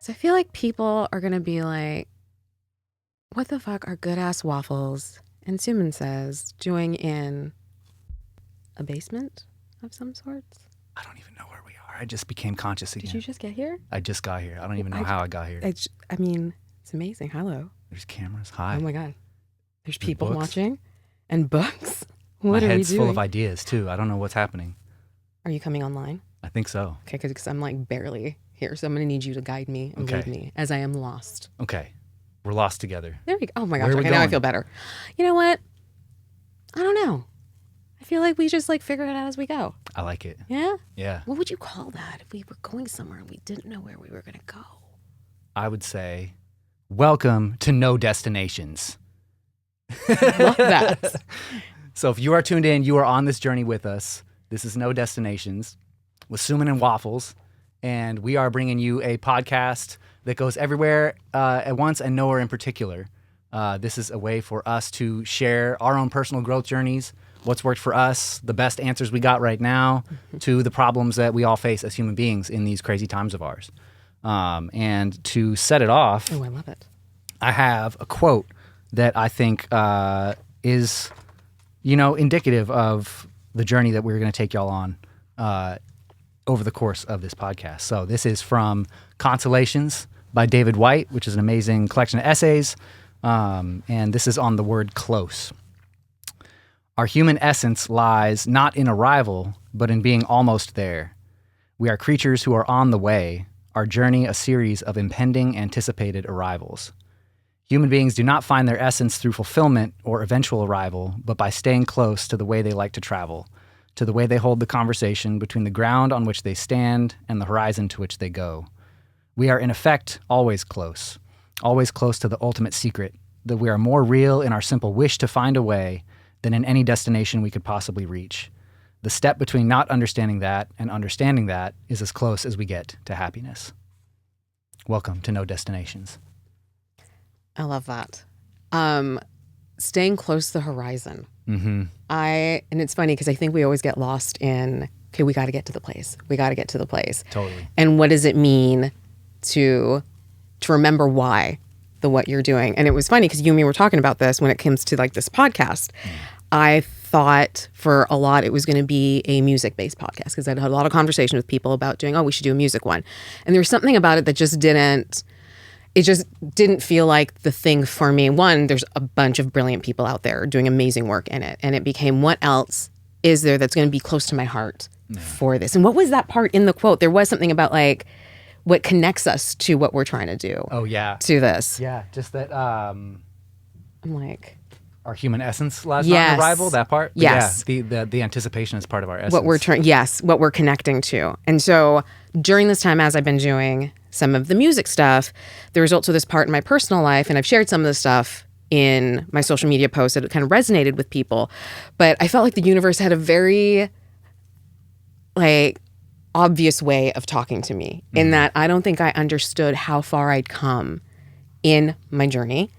So I feel like people are going to be like, what the fuck are good ass waffles? And Suman says, doing in a basement of some sorts. I don't even know where we are. I just became conscious again. Did you just get here? I just got here. I don't even know how I got here. I mean, it's amazing. Hello. There's cameras. Hi. Oh my God. There's people books. watching and books. My What are we head's doing? full of ideas too. I don't know what's happening. Are you coming online? I think so. Okay, because I'm like barely here. So I'm going to need you to guide me and lead me as I am lost. Okay. We're lost together. There we go. Oh my gosh. Where are we Okay, now I going? feel better. You know what? I don't know. I feel like we just like figure it out as we go. I like it. Yeah? Yeah. What would you call that if we were going somewhere and we didn't know where we were going to go? I would say, welcome to No Destinations. Love that. So if you are tuned in, you are on this journey with us. This is No Destinations with Suman Wffls. And we are bringing you a podcast that goes everywhere at once and nowhere in particular. This is a way for us to share our own personal growth journeys, what's worked for us, the best answers we got right now to the problems that we all face as human beings in these crazy times of ours. And to set it off, Oh, I love it. I have a quote that I think is, indicative of the journey that we're going to take y'all on over the course of this podcast. So this is from Consolations by David White, which is an amazing collection of essays. And this is on the word close. Our human essence lies not in arrival, but in being almost there. We are creatures who are on the way, our journey a series of impending anticipated arrivals. Human beings do not find their essence through fulfillment or eventual arrival, but by staying close to the way they like to travel, to the way they hold the conversation between the ground on which they stand and the horizon to which they go. We are in effect always close to the ultimate secret, that we are more real in our simple wish to find a way than in any destination we could possibly reach. The step between not understanding that and understanding that is as close as we get to happiness. Welcome to No Destinations. I love that. Staying close to the horizon. Mm-hmm. And it's funny because I think we always get lost in, okay, we got to get to the place. We got to get to the place. Totally. And what does it mean to remember why what you're doing? And it was funny because you and me were talking about this when it comes to like this podcast. I thought for a lot it was going to be a music-based podcast because I'd had a lot of conversation with people about doing, we should do a music one. And there was something about it that just didn't feel like the thing for me. One, there's a bunch of brilliant people out there doing amazing work in it. And it became, what else is there that's going to be close to my heart for this? And what was that part in the quote? There was something about like what connects us to what we're trying to do. Oh, yeah. To this. Yeah, just that I'm like... our human essence lies not in arrival, that part? But yes. Yeah, the anticipation is part of our essence. What we're connecting to. And so during this time, as I've been doing some of the music stuff, there was also this part in my personal life, and I've shared some of the stuff in my social media posts that kind of resonated with people. But I felt like the universe had a very obvious way of talking to me in that I don't think I understood how far I'd come in my journey.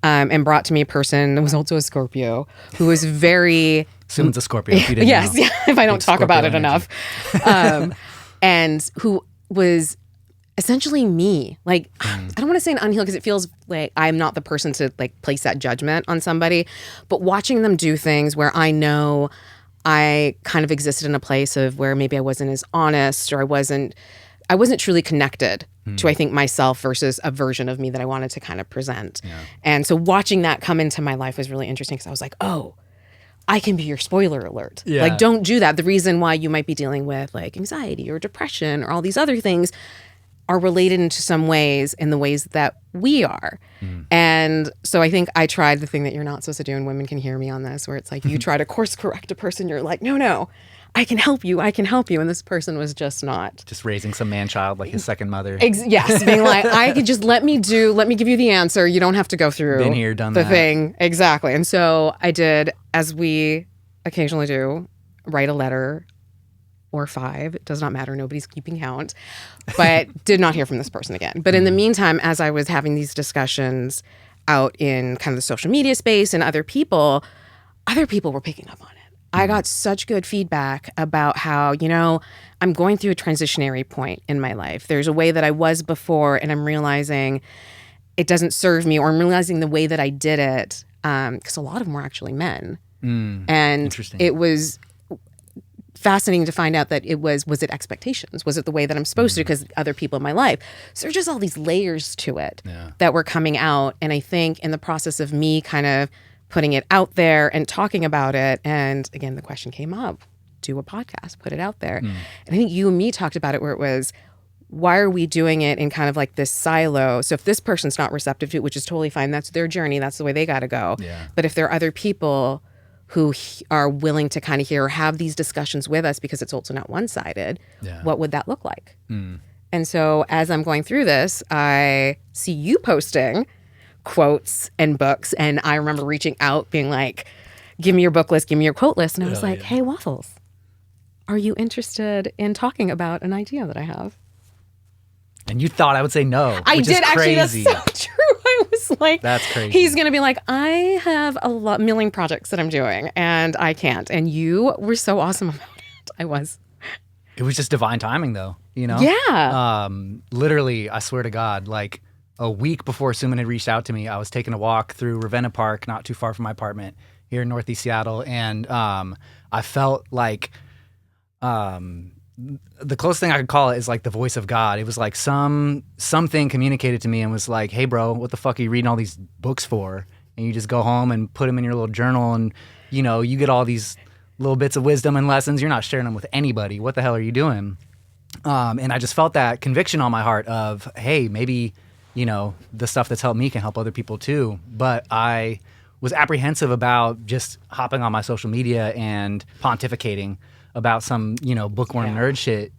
And brought to me a person that was also a Scorpio who was very... Suman's a Scorpio, if you didn't know. Yes, if I don't talk about it energy. enough. And who was essentially me. I don't want to say an unhealed because it feels like I'm not the person to place that judgment on somebody. But watching them do things where I know I kind of existed in a place of where maybe I wasn't as honest or I wasn't truly connected to, I think, myself versus a version of me that I wanted to kind of present. Yeah. And so watching that come into my life was really interesting because I was like, oh, I can be your spoiler alert. Yeah. Don't do that. The reason why you might be dealing with anxiety or depression or all these other things are related into some ways in the ways that we are. And so I think I tried the thing that you're not supposed to do, and women can hear me on this, where it's like you try to course correct a person, you're like, no, I can help you. And this person was just not. Just raising some man-child like his second mother. Yes, being like, I could just let me give you the answer. You don't have to go through Been here, done the that. thing. Exactly. And so I did, as we occasionally do, write a letter or 5. It does not matter. Nobody's keeping count. But did not hear from this person again. But in the meantime, as I was having these discussions out in kind of the social media space and other people were picking up on it. I got such good feedback about how, I'm going through a transitionary point in my life. There's a way that I was before, and I'm realizing it doesn't serve me, or I'm realizing the way that I did it, because a lot of them were actually men. And it was fascinating to find out that was it expectations? Was it the way that I'm supposed to, because other people in my life? So there's just all these layers to it that were coming out. And I think in the process of me kind of putting it out there and talking about it, and again, the question came up, do a podcast, put it out there. And I think you and me talked about it where it was, why are we doing it in kind of like this silo? So if this person's not receptive to it, which is totally fine, that's their journey, that's the way they got to go. But if there are other people who are willing to kind of hear or have these discussions with us, because it's also not one-sided, what would that look like? And so as I'm going through this, I see you posting quotes and books, and I remember reaching out being like, give me your book list, give me your quote list. And I was like, hey, Wffls, are you interested in talking about an idea that I have? And you thought I would say no. I did, actually. That's so true. I was like, that's crazy. He's going to be like, I have a million projects that I'm doing and I can't. And you were so awesome about it. I was. It was just divine timing, though, Yeah. Literally, I swear to God, like a week before Suman had reached out to me, I was taking a walk through Ravenna Park, not too far from my apartment here in Northeast Seattle. And I felt like the closest thing I could call it is like the voice of God. It was like something communicated to me and was like, hey, bro, what the fuck are you reading all these books for? And you just go home and put them in your little journal, and, you get all these little bits of wisdom and lessons. You're not sharing them with anybody. What the hell are you doing? And I just felt that conviction on my heart of, hey, maybe, the stuff that's helped me can help other people too. But I was apprehensive about just hopping on my social media and pontificating about some, bookworm nerd shit,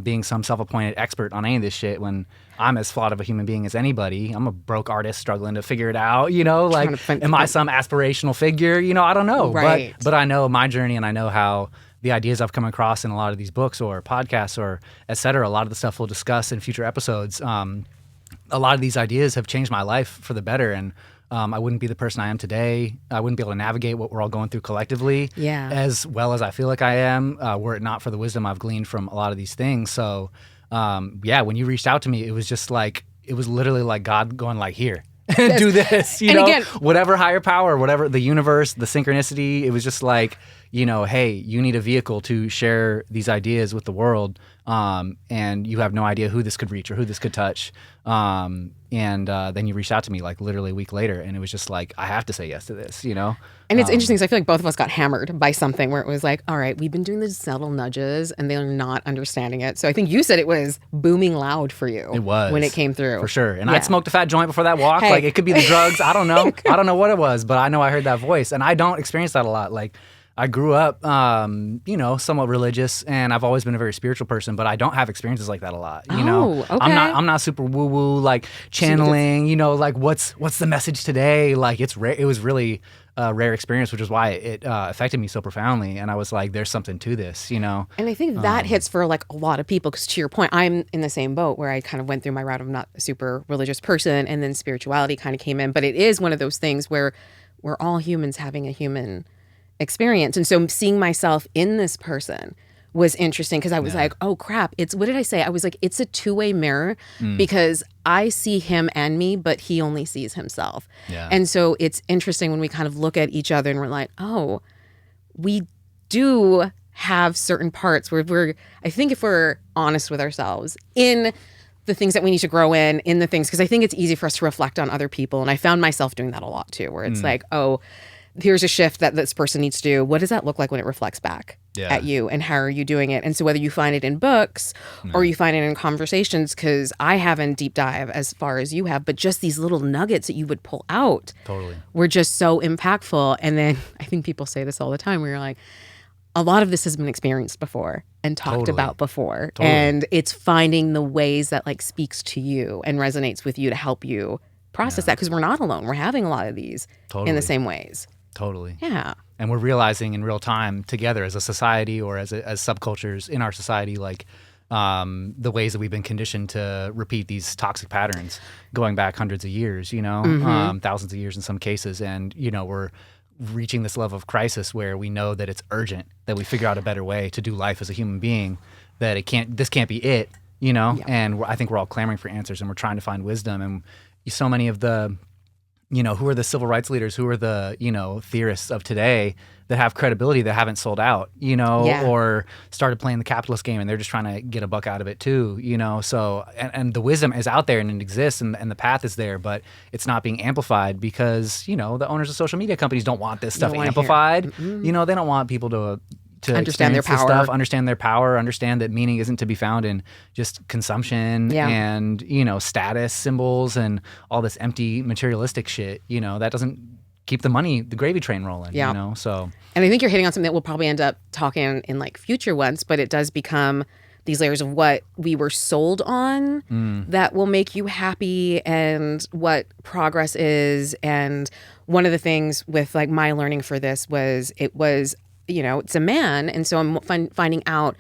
being some self-appointed expert on any of this shit when I'm as flawed of a human being as anybody. I'm a broke artist struggling to figure it out, like, am I some aspirational figure? I don't know. Right. But I know my journey, and I know how the ideas I've come across in a lot of these books or podcasts or et cetera, a lot of the stuff we'll discuss in future episodes, a lot of these ideas have changed my life for the better. And I wouldn't be the person I am today. I wouldn't be able to navigate what we're all going through collectively as well as I feel like I am, were it not for the wisdom I've gleaned from a lot of these things. So, when you reached out to me, it was just like, it was literally like God going like, here, do this, again, whatever higher power, whatever the universe, the synchronicity. It was just like, hey, you need a vehicle to share these ideas with the world. And you have no idea who this could reach or who this could touch. And then you reached out to me like literally a week later, and it was just like, I have to say yes to this, And it's interesting because I feel like both of us got hammered by something where it was like, all right, we've been doing these subtle nudges and they're not understanding it. So I think you said it was booming loud for you. It was. When it came through. For sure. And I'd smoked a fat joint before that walk. Hey. Like, it could be the drugs. I don't know. I don't know what it was, but I know I heard that voice. And I don't experience that a lot. Like, I grew up, somewhat religious, and I've always been a very spiritual person, but I don't have experiences like that a lot. Okay. I'm not super woo woo, like channeling. Like what's the message today? Like, it's rare. It was really a rare experience, which is why it affected me so profoundly. And I was like, there's something to this, And I think that hits for like a lot of people, because to your point, I'm in the same boat where I kind of went through my route of not a super religious person, and then spirituality kind of came in. But it is one of those things where we're all humans having a human experience. And so seeing myself in this person was interesting, because I was like, oh crap, what did I say? I was like, it's a two-way mirror, because I see him and me, but he only sees himself. And so it's interesting when we kind of look at each other and we're like, oh, we do have certain parts where I think if we're honest with ourselves in the things that we need to grow in the things, because I think it's easy for us to reflect on other people. And I found myself doing that a lot too, where it's like, oh, here's a shift that this person needs to do. What does that look like when it reflects back at you, and how are you doing it? And so whether you find it in books or you find it in conversations, because I haven't deep dive as far as you have, but just these little nuggets that you would pull out were just so impactful. And then I think people say this all the time, where you're like, a lot of this has been experienced before and talked about before. And it's finding the ways that like speaks to you and resonates with you to help you process that, because we're not alone. We're having a lot of these in the same ways. Totally. Yeah. And we're realizing in real time together as a society, or as subcultures in our society, like the ways that we've been conditioned to repeat these toxic patterns going back hundreds of years, thousands of years in some cases. And, we're reaching this level of crisis where we know that it's urgent, that we figure out a better way to do life as a human being, that this can't be it, you know? Yeah. And I think we're all clamoring for answers, and we're trying to find wisdom. And so many of the, you know, who are the civil rights leaders, who are the, you know, theorists of today that have credibility that haven't sold out, you know, or started playing the capitalist game and they're just trying to get a buck out of it too, you know. So, and the wisdom is out there and it exists and the path is there, but it's not being amplified because, you know, the owners of social media companies don't want this stuff amplified. You know, they don't want people to understand their power, understand that meaning isn't to be found in just consumption and, you know, status symbols and all this empty materialistic shit. You know, that doesn't keep the gravy train rolling, you know? So, and I think you're hitting on something that we'll probably end up talking in like future ones, but it does become these layers of what we were sold on that will make you happy and what progress is. And one of the things with like my learning for this was, you know, it's a man. And so I'm finding out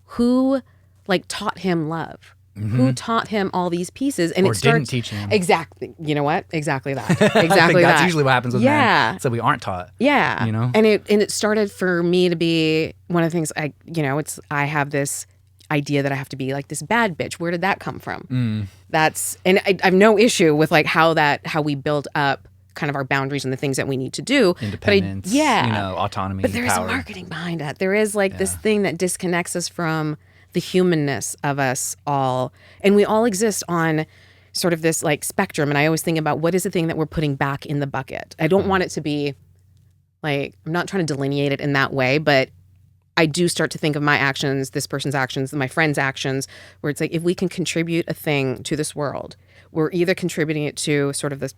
who like taught him love, who taught him all these pieces. And didn't teach him. Exactly. You know what? Exactly that. I think that's usually what happens with men. So we aren't taught. Yeah. You know? And it started for me to be one of the things I have this idea that I have to be like this bad bitch. Where did that come from? And I have no issue with like how we build up kind of our boundaries and the things that we need to do. Independence, you know, autonomy, but there's power. marketing behind it. There is like this thing that disconnects us from the humanness of us all. And we all exist on sort of this like spectrum. And I always think about what is the thing that we're putting back in the bucket. I don't want it to be like, I'm not trying to delineate it in that way, but I do start to think of my actions, this person's actions, my friend's actions, where it's like, if we can contribute a thing to this world, we're either contributing it to sort of the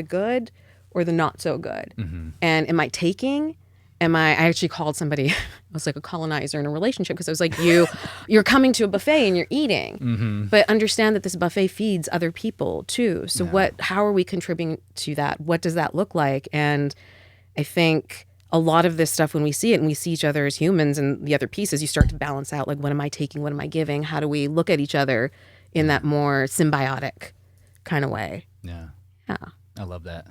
good or the not so good. And am I taking? I actually called somebody, I was like a colonizer in a relationship because I was like, you're coming to a buffet and you're eating, but understand that this buffet feeds other people too. So how are we contributing to that? What does that look like? And I think a lot of this stuff, when we see it and we see each other as humans and the other pieces, you start to balance out like, what am I taking? What am I giving? How do we look at each other in that more symbiotic kind of way? Yeah. Yeah. I love that.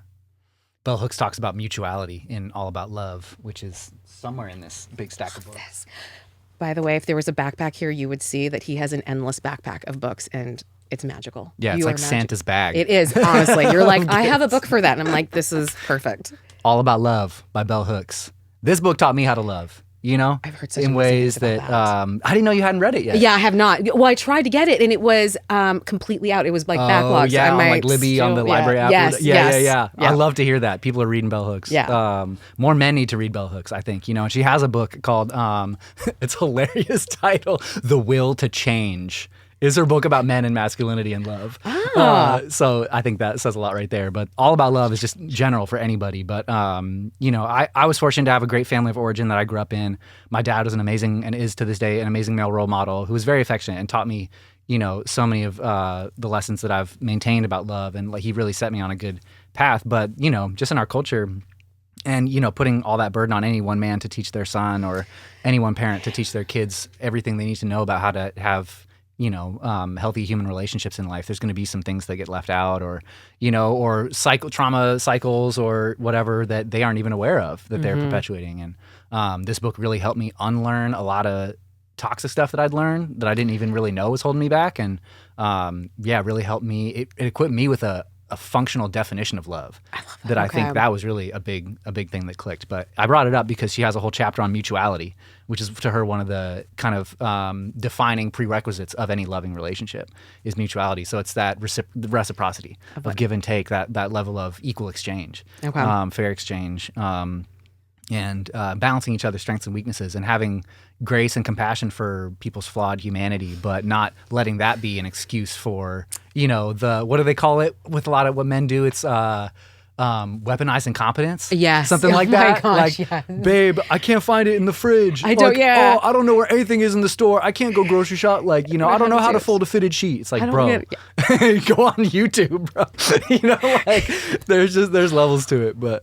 Bell Hooks talks about mutuality in All About Love, which is somewhere in this big stack of books. By the way, if there was a backpack here, you would see that he has an endless backpack of books, and it's magical. Yeah, it's like Santa's bag. It is, honestly. You're like, I have a book for that. And I'm like, this is perfect. All About Love by Bell Hooks. This book taught me how to love. You know, I've heard such in ways that I didn't know you hadn't read it yet. Yeah, I have not. Well, I tried to get it, and it was completely out. It was like backlogged. Yeah, on like Libby on the library app. Yeah. I love to hear that people are reading Bell Hooks. Yeah. More men need to read Bell Hooks, I think. You know, and she has a book called it's a hilarious title, The Will to Change. Is her book about men and masculinity and love. So I think that says a lot right there. But All About Love is just general for anybody. But, you know, I was fortunate to have a great family of origin that I grew up in. My dad was an amazing, and is to this day, an amazing male role model who was very affectionate and taught me, you know, so many of the lessons that I've maintained about love. And like he really set me on a good path. But, you know, just in our culture, and, you know, putting all that burden on any one man to teach their son or any one parent to teach their kids everything they need to know about how to have, you know, healthy human relationships in life. There's going to be some things that get left out, or, you know, or trauma cycles or whatever that they aren't even aware of that they're perpetuating. And this book really helped me unlearn a lot of toxic stuff that I'd learned that I didn't even really know was holding me back. And really helped me. It equipped me with a functional definition of love. I love that. I think that was really a big thing that clicked. But I brought it up because she has a whole chapter on mutuality, which is to her one of the kind of defining prerequisites of any loving relationship is mutuality. So it's that reciprocity of give and take, that level of equal exchange, fair exchange, and balancing each other's strengths and weaknesses, and having grace and compassion for people's flawed humanity, but not letting that be an excuse for, you know, what do they call it with a lot of what men do? It's weaponized incompetence. Yes. Something like that. Gosh, like, yes. Babe, I can't find it in the fridge. I don't know where anything is in the store. I can't go grocery shop. Like, you know, I don't know how to fold a fitted sheet. It's like, bro, go on YouTube, bro. You know, like there's levels to it. But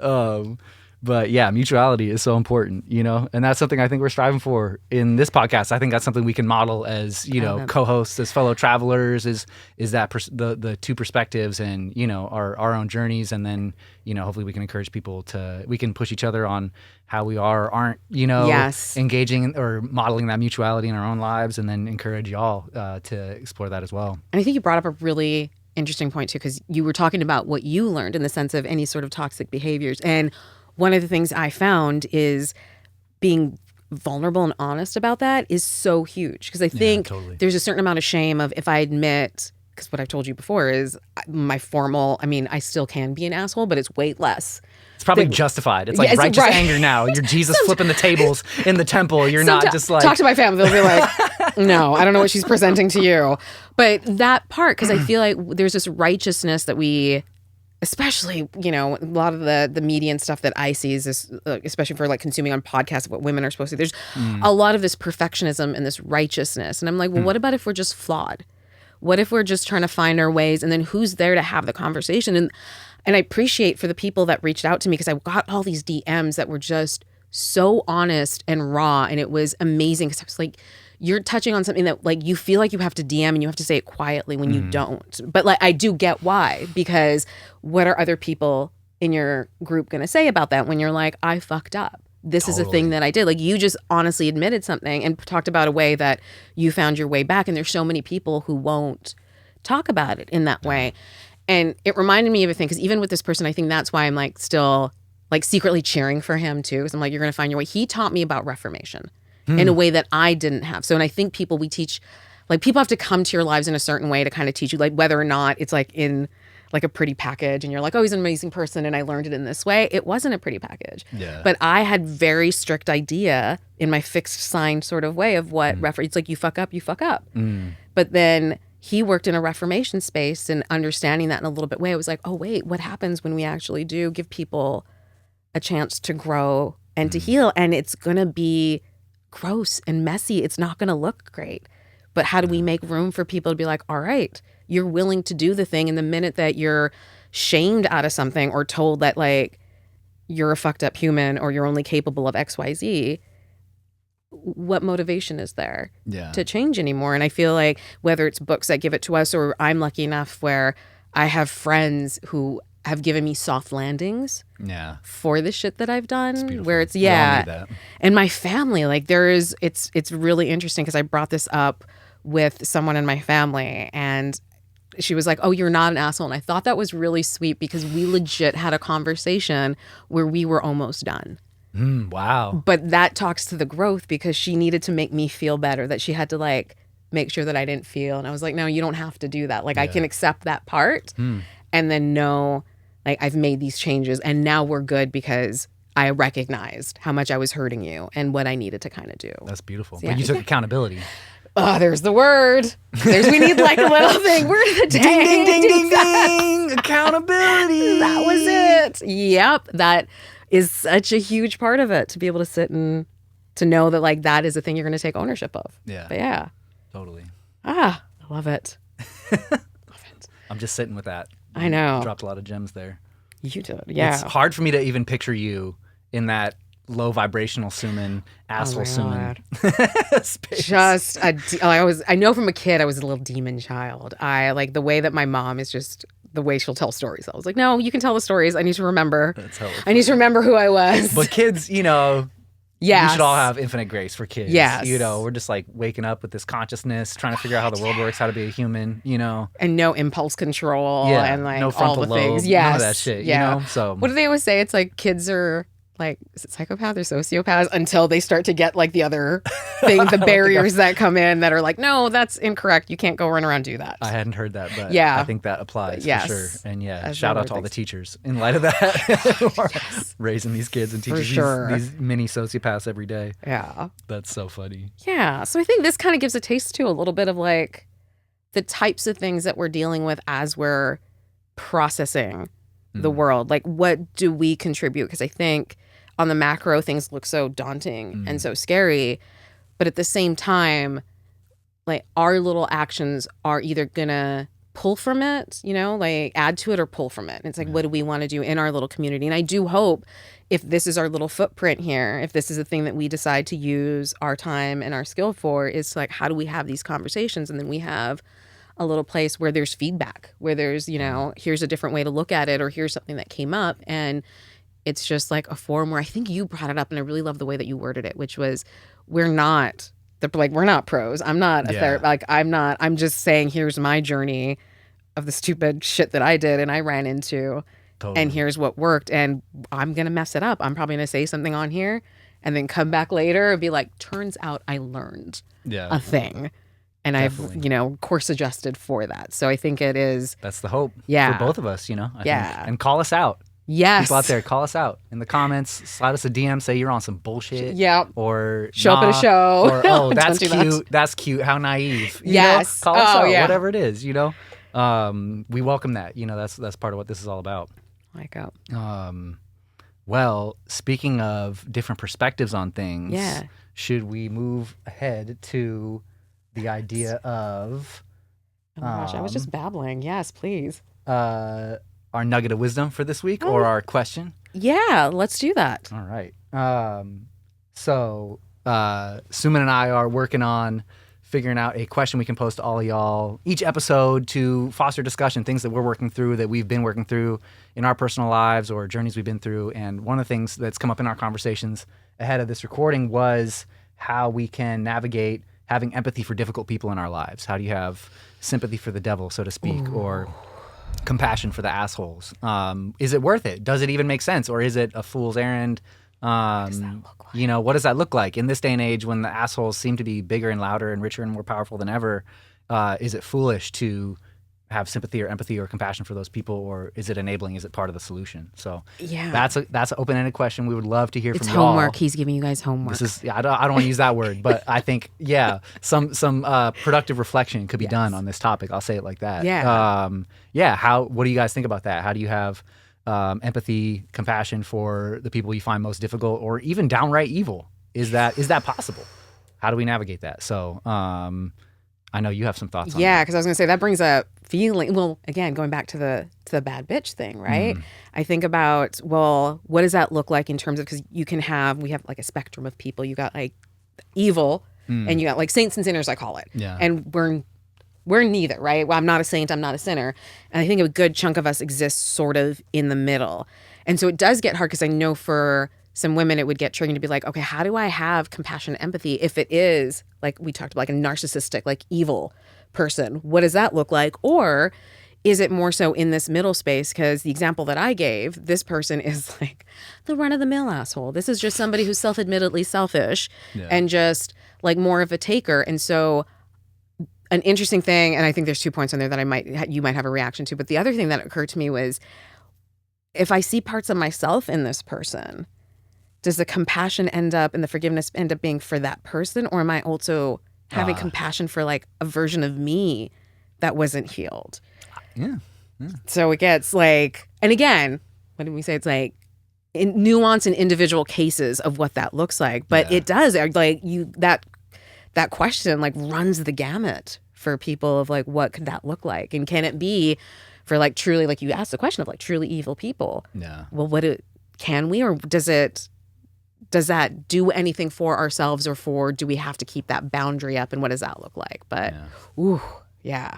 But yeah, mutuality is so important, and that's something I think we're striving for in this podcast. I think that's something we can model as, co-hosts, as fellow travelers, is that the two perspectives and, our own journeys. And then, hopefully we can encourage people we can push each other on how we aren't, Yes. engaging or modeling that mutuality in our own lives, and then encourage y'all to explore that as well. And I think you brought up a really interesting point too, because you were talking about what you learned in the sense of any sort of toxic behaviors. And one of the things I found is being vulnerable and honest about that is so huge. Because I think there's a certain amount of shame of if I admit, because what I've told you before is I still can be an asshole, but it's way less. It's probably justified. It's like righteous anger now. You're Jesus flipping the tables in the temple. You're not just like... Talk to my family. They'll be like, no, I don't know what she's presenting to you. But that part, because I feel like there's this righteousness that we... Especially, a lot of the media and stuff that I see is this, especially for like consuming on podcasts of what women are supposed to. There's a lot of this perfectionism and this righteousness. And I'm like, well, what about if we're just flawed? What if we're just trying to find our ways? And then who's there to have the conversation? And I appreciate for the people that reached out to me, because I got all these DMs that were just so honest and raw. And it was amazing, because I was like, you're touching on something that like you feel like you have to DM and you have to say it quietly when you don't. But like I do get why, because what are other people in your group going to say about that when you're like, I fucked up. This is a thing that I did. Like you just honestly admitted something and talked about a way that you found your way back. And there's so many people who won't talk about it in that way. And it reminded me of a thing, because even with this person, I think that's why I'm like still like secretly cheering for him too. Because I'm like, you're going to find your way. He taught me about Reformation in a way that I didn't have. So, and I think we teach, like people have to come to your lives in a certain way to kind of teach you, like whether or not it's like in like a pretty package and you're like, oh, he's an amazing person and I learned it in this way. It wasn't a pretty package. Yeah. But I had very strict idea in my fixed sign sort of way of what it's like, you fuck up, you fuck up. But then he worked in a Reformation space, and understanding that in a little bit way, I was like, oh wait, what happens when we actually do give people a chance to grow and to heal? And it's going to be gross and messy. It's not going to look great. But how do we make room for people to be like, all right, you're willing to do the thing, and the minute that you're shamed out of something or told that like you're a fucked up human or you're only capable of XYZ, what motivation is there to change anymore? And I feel like whether it's books that give it to us, or I'm lucky enough where I have friends who have given me soft landings for the shit that I've done, where it's and my family, like it's really interesting, because I brought this up with someone in my family and she was like, oh, you're not an asshole. And I thought that was really sweet, because we legit had a conversation where we were almost done. Wow. But that talks to the growth, because she needed to make me feel better, that she had to like make sure that I didn't feel. And I was like, no, you don't have to do that. Like I can accept that part and then know like I've made these changes and now we're good, because I recognized how much I was hurting you and what I needed to kind of do. That's beautiful. So, but you took accountability. Oh, there's the word. We need like a little thing. We're the ding, ding, ding, ding, ding. Accountability. That was it. Yep. That is such a huge part of it, to be able to sit and to know that like that is a thing you're going to take ownership of. Yeah. But yeah. Totally. I love it. I'm just sitting with that. I know. You dropped a lot of gems there. You did. Yeah. It's hard for me to even picture you in that low vibrational Suman, asshole Suman space. Just I know from a kid I was a little demon child. I like the way that my mom is just the way she'll tell stories. I was like, no, you can tell the stories. I need to remember. I need to remember who I was. But kids, we should all have infinite grace for kids. Yes. We're just like waking up with this consciousness, trying to figure out how the world works, how to be a human, And no impulse control and like no frontal all the lobe, things. Yes. None of that shit, So what do they always say? It's like kids are like, is it psychopaths or sociopaths until they start to get like the other thing, the barriers that come in that are like, no, that's incorrect. You can't go run around and do that. I hadn't heard that, but I think that applies for sure. And shout out to all the teachers in light of that. Raising these kids and teaching these mini sociopaths every day. Yeah. That's so funny. Yeah. So I think this kind of gives a taste too, a little bit of like the types of things that we're dealing with as we're processing the world. Like what do we contribute? Because I think on the macro, things look so daunting and so scary. But at the same time, like our little actions are either going to pull from it, like add to it or pull from it. It's like, what do we want to do in our little community? And I do hope if this is our little footprint here, if this is a thing that we decide to use our time and our skill for, is like, how do we have these conversations? And then we have a little place where there's feedback, where there's, here's a different way to look at it, or here's something that came up. And it's just like a forum where I think you brought it up, and I really love the way that you worded it, which was, we're not pros. I'm not a therapist. I'm just saying, here's my journey of the stupid shit that I did and I ran into. Totally. And here's what worked. And I'm going to mess it up. I'm probably going to say something on here and then come back later and be like, turns out I learned a thing. And definitely. I've, course adjusted for that. So I think it is. That's the hope for both of us, I think. And call us out. Yes. People out there, call us out in the comments. Slide us a DM. Say you're on some bullshit. Yep. Or show up at a show. Or, oh, that's cute. That's cute. How naive. Yes. Call us out. Yeah. Whatever it is, we welcome that. That's part of what this is all about. Well, speaking of different perspectives on things, should we move ahead to the idea of... Oh my gosh, I was just babbling. Yes, please. Our nugget of wisdom for this week, or our question? Yeah, let's do that. All right. So Suman and I are working on figuring out a question we can post to all of y'all each episode to foster discussion, things that we're working through, that we've been working through in our personal lives or journeys we've been through. And one of the things that's come up in our conversations ahead of this recording was how we can navigate having empathy for difficult people in our lives. How do you have sympathy for the devil, so to speak, or compassion for the assholes? Is it worth it? Does it even make sense? Or is it a fool's errand? What does that look like? What does that look like in this day and age when the assholes seem to be bigger and louder and richer and more powerful than ever? Is it foolish to have sympathy or empathy or compassion for those people, or is it enabling? Is it part of the solution? So that's an open-ended question. We would love to hear from y'all. It's homework. He's giving you guys homework. This is I don't want to use that word, but I think some productive reflection could be done on this topic. I'll say it like that. What do you guys think about that? How do you have empathy, compassion for the people you find most difficult, or even downright evil? Is that possible? How do we navigate that? So I know you have some thoughts on that. Yeah, because I was going to say that brings up feeling. Well, again, going back to the bad bitch thing, right? I think about, well, what does that look like in terms of, because we have like a spectrum of people. You got like evil, and you got like saints and sinners, I call it. Yeah. And we're neither, right? Well, I'm not a saint, I'm not a sinner. And I think a good chunk of us exists sort of in the middle. And so it does get hard, because I know for some women it would get triggering to be like, okay, how do I have compassion and empathy if it is, like we talked about, like a narcissistic, like evil person? What does that look like? Or is it more so in this middle space? Because the example that I gave, this person is like the run-of-the-mill asshole. This is just somebody who's self-admittedly selfish and just like more of a taker. And so an interesting thing, and I think there's 2 points on there that you might have a reaction to, but the other thing that occurred to me was, if I see parts of myself in this person, does the compassion end up and the forgiveness end up being for that person? Or am I also having compassion for like a version of me that wasn't healed? Yeah. So it gets like, and again, what did we say? It's like in nuance in individual cases of what that looks like. But it does, like that question like runs the gamut for people of like, what could that look like? And can it be for like truly, like you asked the question of like truly evil people? Yeah. Well, can we, or does that do anything for ourselves, or do we have to keep that boundary up, and what does that look like? But Yeah.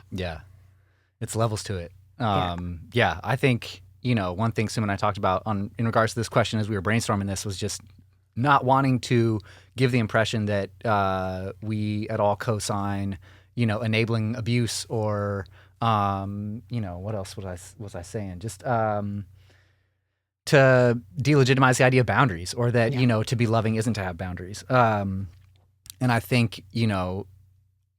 It's levels to it. I think, one thing Suman and I talked about in regards to this question as we were brainstorming this was just not wanting to give the impression that we at all co-sign, enabling abuse, or what else was I saying? Just to delegitimize the idea of boundaries, or that, to be loving isn't to have boundaries. And I think,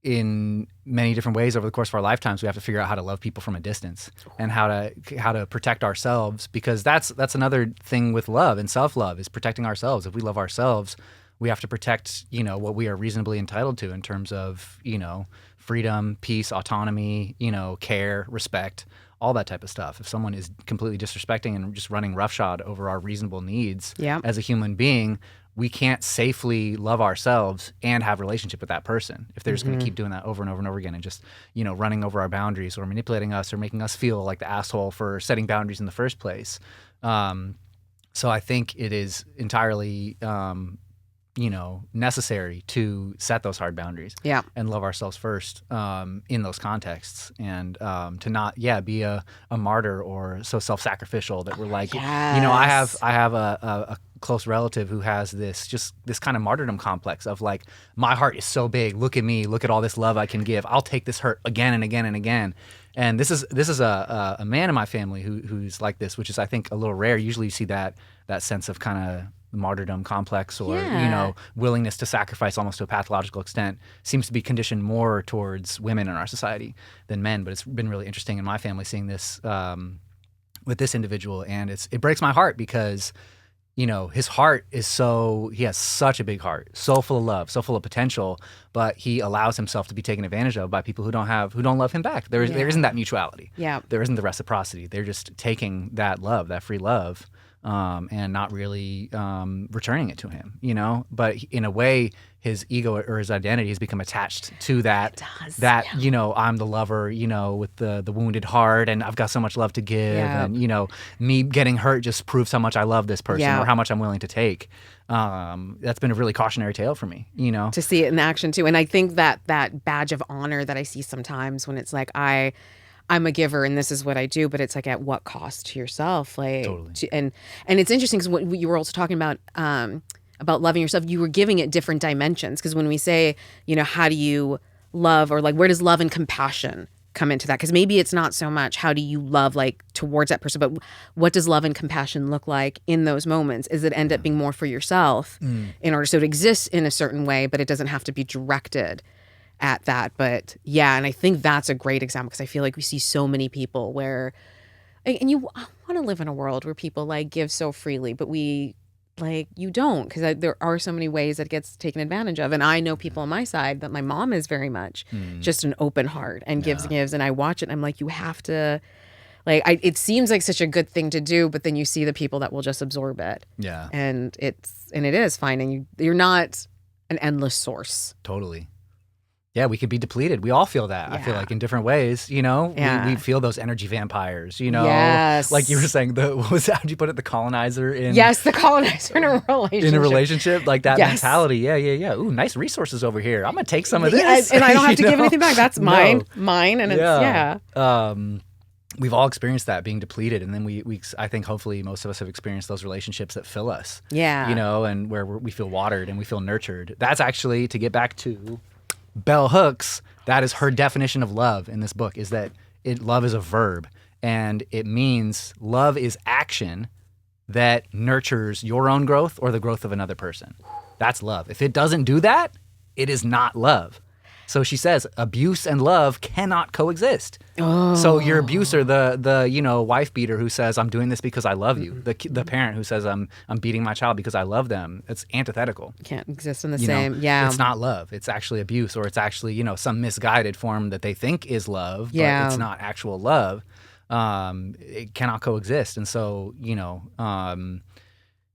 in many different ways over the course of our lifetimes, we have to figure out how to love people from a distance, and how to protect ourselves, because that's another thing with love and self-love, is protecting ourselves. If we love ourselves, we have to protect, what we are reasonably entitled to in terms of, freedom, peace, autonomy, care, respect, all that type of stuff. If someone is completely disrespecting and just running roughshod over our reasonable needs as a human being, we can't safely love ourselves and have a relationship with that person if they're just going to keep doing that over and over and over again and just, running over our boundaries or manipulating us or making us feel like the asshole for setting boundaries in the first place. So I think it is entirely, necessary to set those hard boundaries and love ourselves first in those contexts, and to not, be a martyr or so self-sacrificial that we're like, I have a close relative who has this kind of martyrdom complex of like, my heart is so big, look at me, look at all this love I can give, I'll take this hurt again and again and again. And this is a man in my family who's like this, which is, I think, a little rare. Usually you see that sense of kind of martyrdom complex or willingness to sacrifice almost to a pathological extent seems to be conditioned more towards women in our society than men. But it's been really interesting in my family seeing this with this individual, and it breaks my heart because his heart is he has such a big heart, so full of love, so full of potential, but he allows himself to be taken advantage of by people who don't love him back. There isn't that mutuality. There isn't the reciprocity. They're just taking that love, that free love, and not really returning it to him, But in a way, his ego or his identity has become attached to that. I'm the lover, with the wounded heart, and I've got so much love to give, and me getting hurt just proves how much I love this person or how much I'm willing to take. That's been a really cautionary tale for me, to see it in action too. And I think that badge of honor that I see sometimes when it's like I'm a giver and this is what I do, but it's like at what cost to yourself? Like, totally. And it's interesting because what you were also talking about loving yourself, you were giving it different dimensions. Because when we say, how do you love, or like, where does love and compassion come into that? Because maybe it's not so much how do you love like towards that person, but what does love and compassion look like in those moments? Is it end up being more for yourself in order so it exists in a certain way, but it doesn't have to be directed at that. But and I think that's a great example because I feel like we see so many people where, and you want to live in a world where people like give so freely, but we like, you don't, because there are so many ways that it gets taken advantage of. And I know people on my side that my mom is very much just an open heart and gives and gives. And I watch it and I'm like, you have to, like, it seems like such a good thing to do, but then you see the people that will just absorb it. Yeah. And it is finding you're not an endless source. Totally. Yeah, we could be depleted. We all feel that. I feel like in different ways, we feel those energy vampires, Yes. Like you were saying, what was that? How'd you put it? The colonizer in. Yes, the colonizer in a relationship. In a relationship, like that mentality. Yeah. Ooh, nice resources over here. I'm going to take some of this. And I don't have to give anything back. That's mine. And it's, we've all experienced that, being depleted. And then I think hopefully most of us have experienced those relationships that fill us. Yeah. And where we feel watered and we feel nurtured. That's actually, to get back to Bell Hooks, that is her definition of love in this book, is that love is a verb, and it means love is action that nurtures your own growth or the growth of another person. That's love. If it doesn't do that, it is not love. So she says abuse and love cannot coexist. Oh. So your abuser, the wife beater who says, I'm doing this because I love you, the parent who says, I'm beating my child because I love them, it's antithetical. Can't exist in the same. It's not love. It's actually abuse, or it's actually, some misguided form that they think is love, but it's not actual love. It cannot coexist. And so,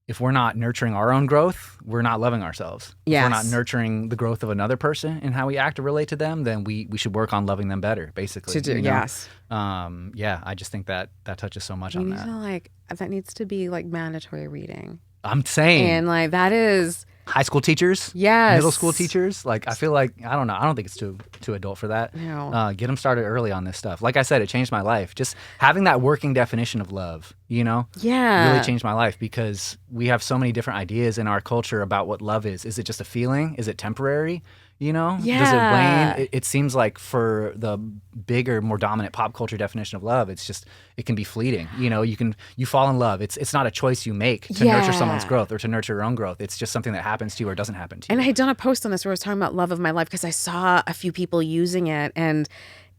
if we're not nurturing our own growth, we're not loving ourselves. Yes. If we're not nurturing the growth of another person and how we act or relate to them, then we should work on loving them better, basically. Yes. I just think that touches so much on that. That needs to be like mandatory reading. I'm saying. And like that is... High school teachers, middle school teachers. Like, I feel like, I don't know. I don't think it's too adult for that. No. Get them started early on this stuff. Like I said, it changed my life. Just having that working definition of love, really changed my life, because we have so many different ideas in our culture about what love is. Is it just a feeling? Is it temporary? Does it wane? It seems like for the bigger, more dominant pop culture definition of love, it can be fleeting. You fall in love. It's not a choice you make to nurture someone's growth or to nurture your own growth. It's just something that happens to you or doesn't happen to you. And I had done a post on this where I was talking about love of my life, because I saw a few people using it, and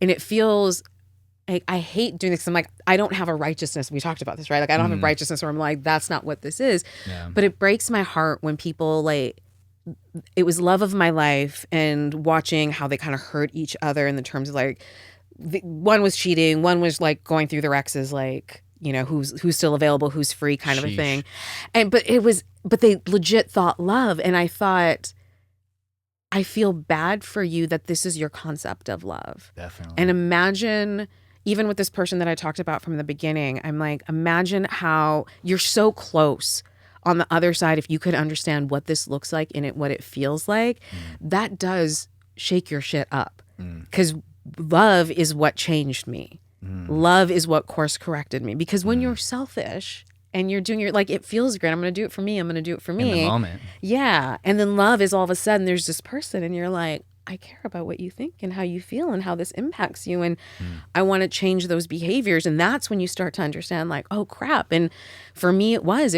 it feels like, I hate doing this. I'm like, I don't have a righteousness. We talked about this, right? Like, I don't have a righteousness where I'm like, that's not what this is. Yeah. But it breaks my heart when people like, it was love of my life, and watching how they kind of hurt each other in the terms of like, one was cheating, one was like going through their ex's like who's still available, who's free, kind of a Sheesh. thing. But they legit thought love, and I thought, I feel bad for you that this is your concept of love. Definitely. And imagine, even with this person that I talked about from the beginning, I'm like, imagine how you're so close on the other side. If you could understand what this looks like and what it feels like, that does shake your shit up. Because love is what changed me. Love is what course corrected me. Because when you're selfish and you're doing it feels great. I'm going to do it for me. I'm going to do it for me. In the moment. Yeah. And then love is all of a sudden there's this person and you're like, I care about what you think and how you feel and how this impacts you. And I want to change those behaviors. And that's when you start to understand, like, oh, crap. And for me, it was,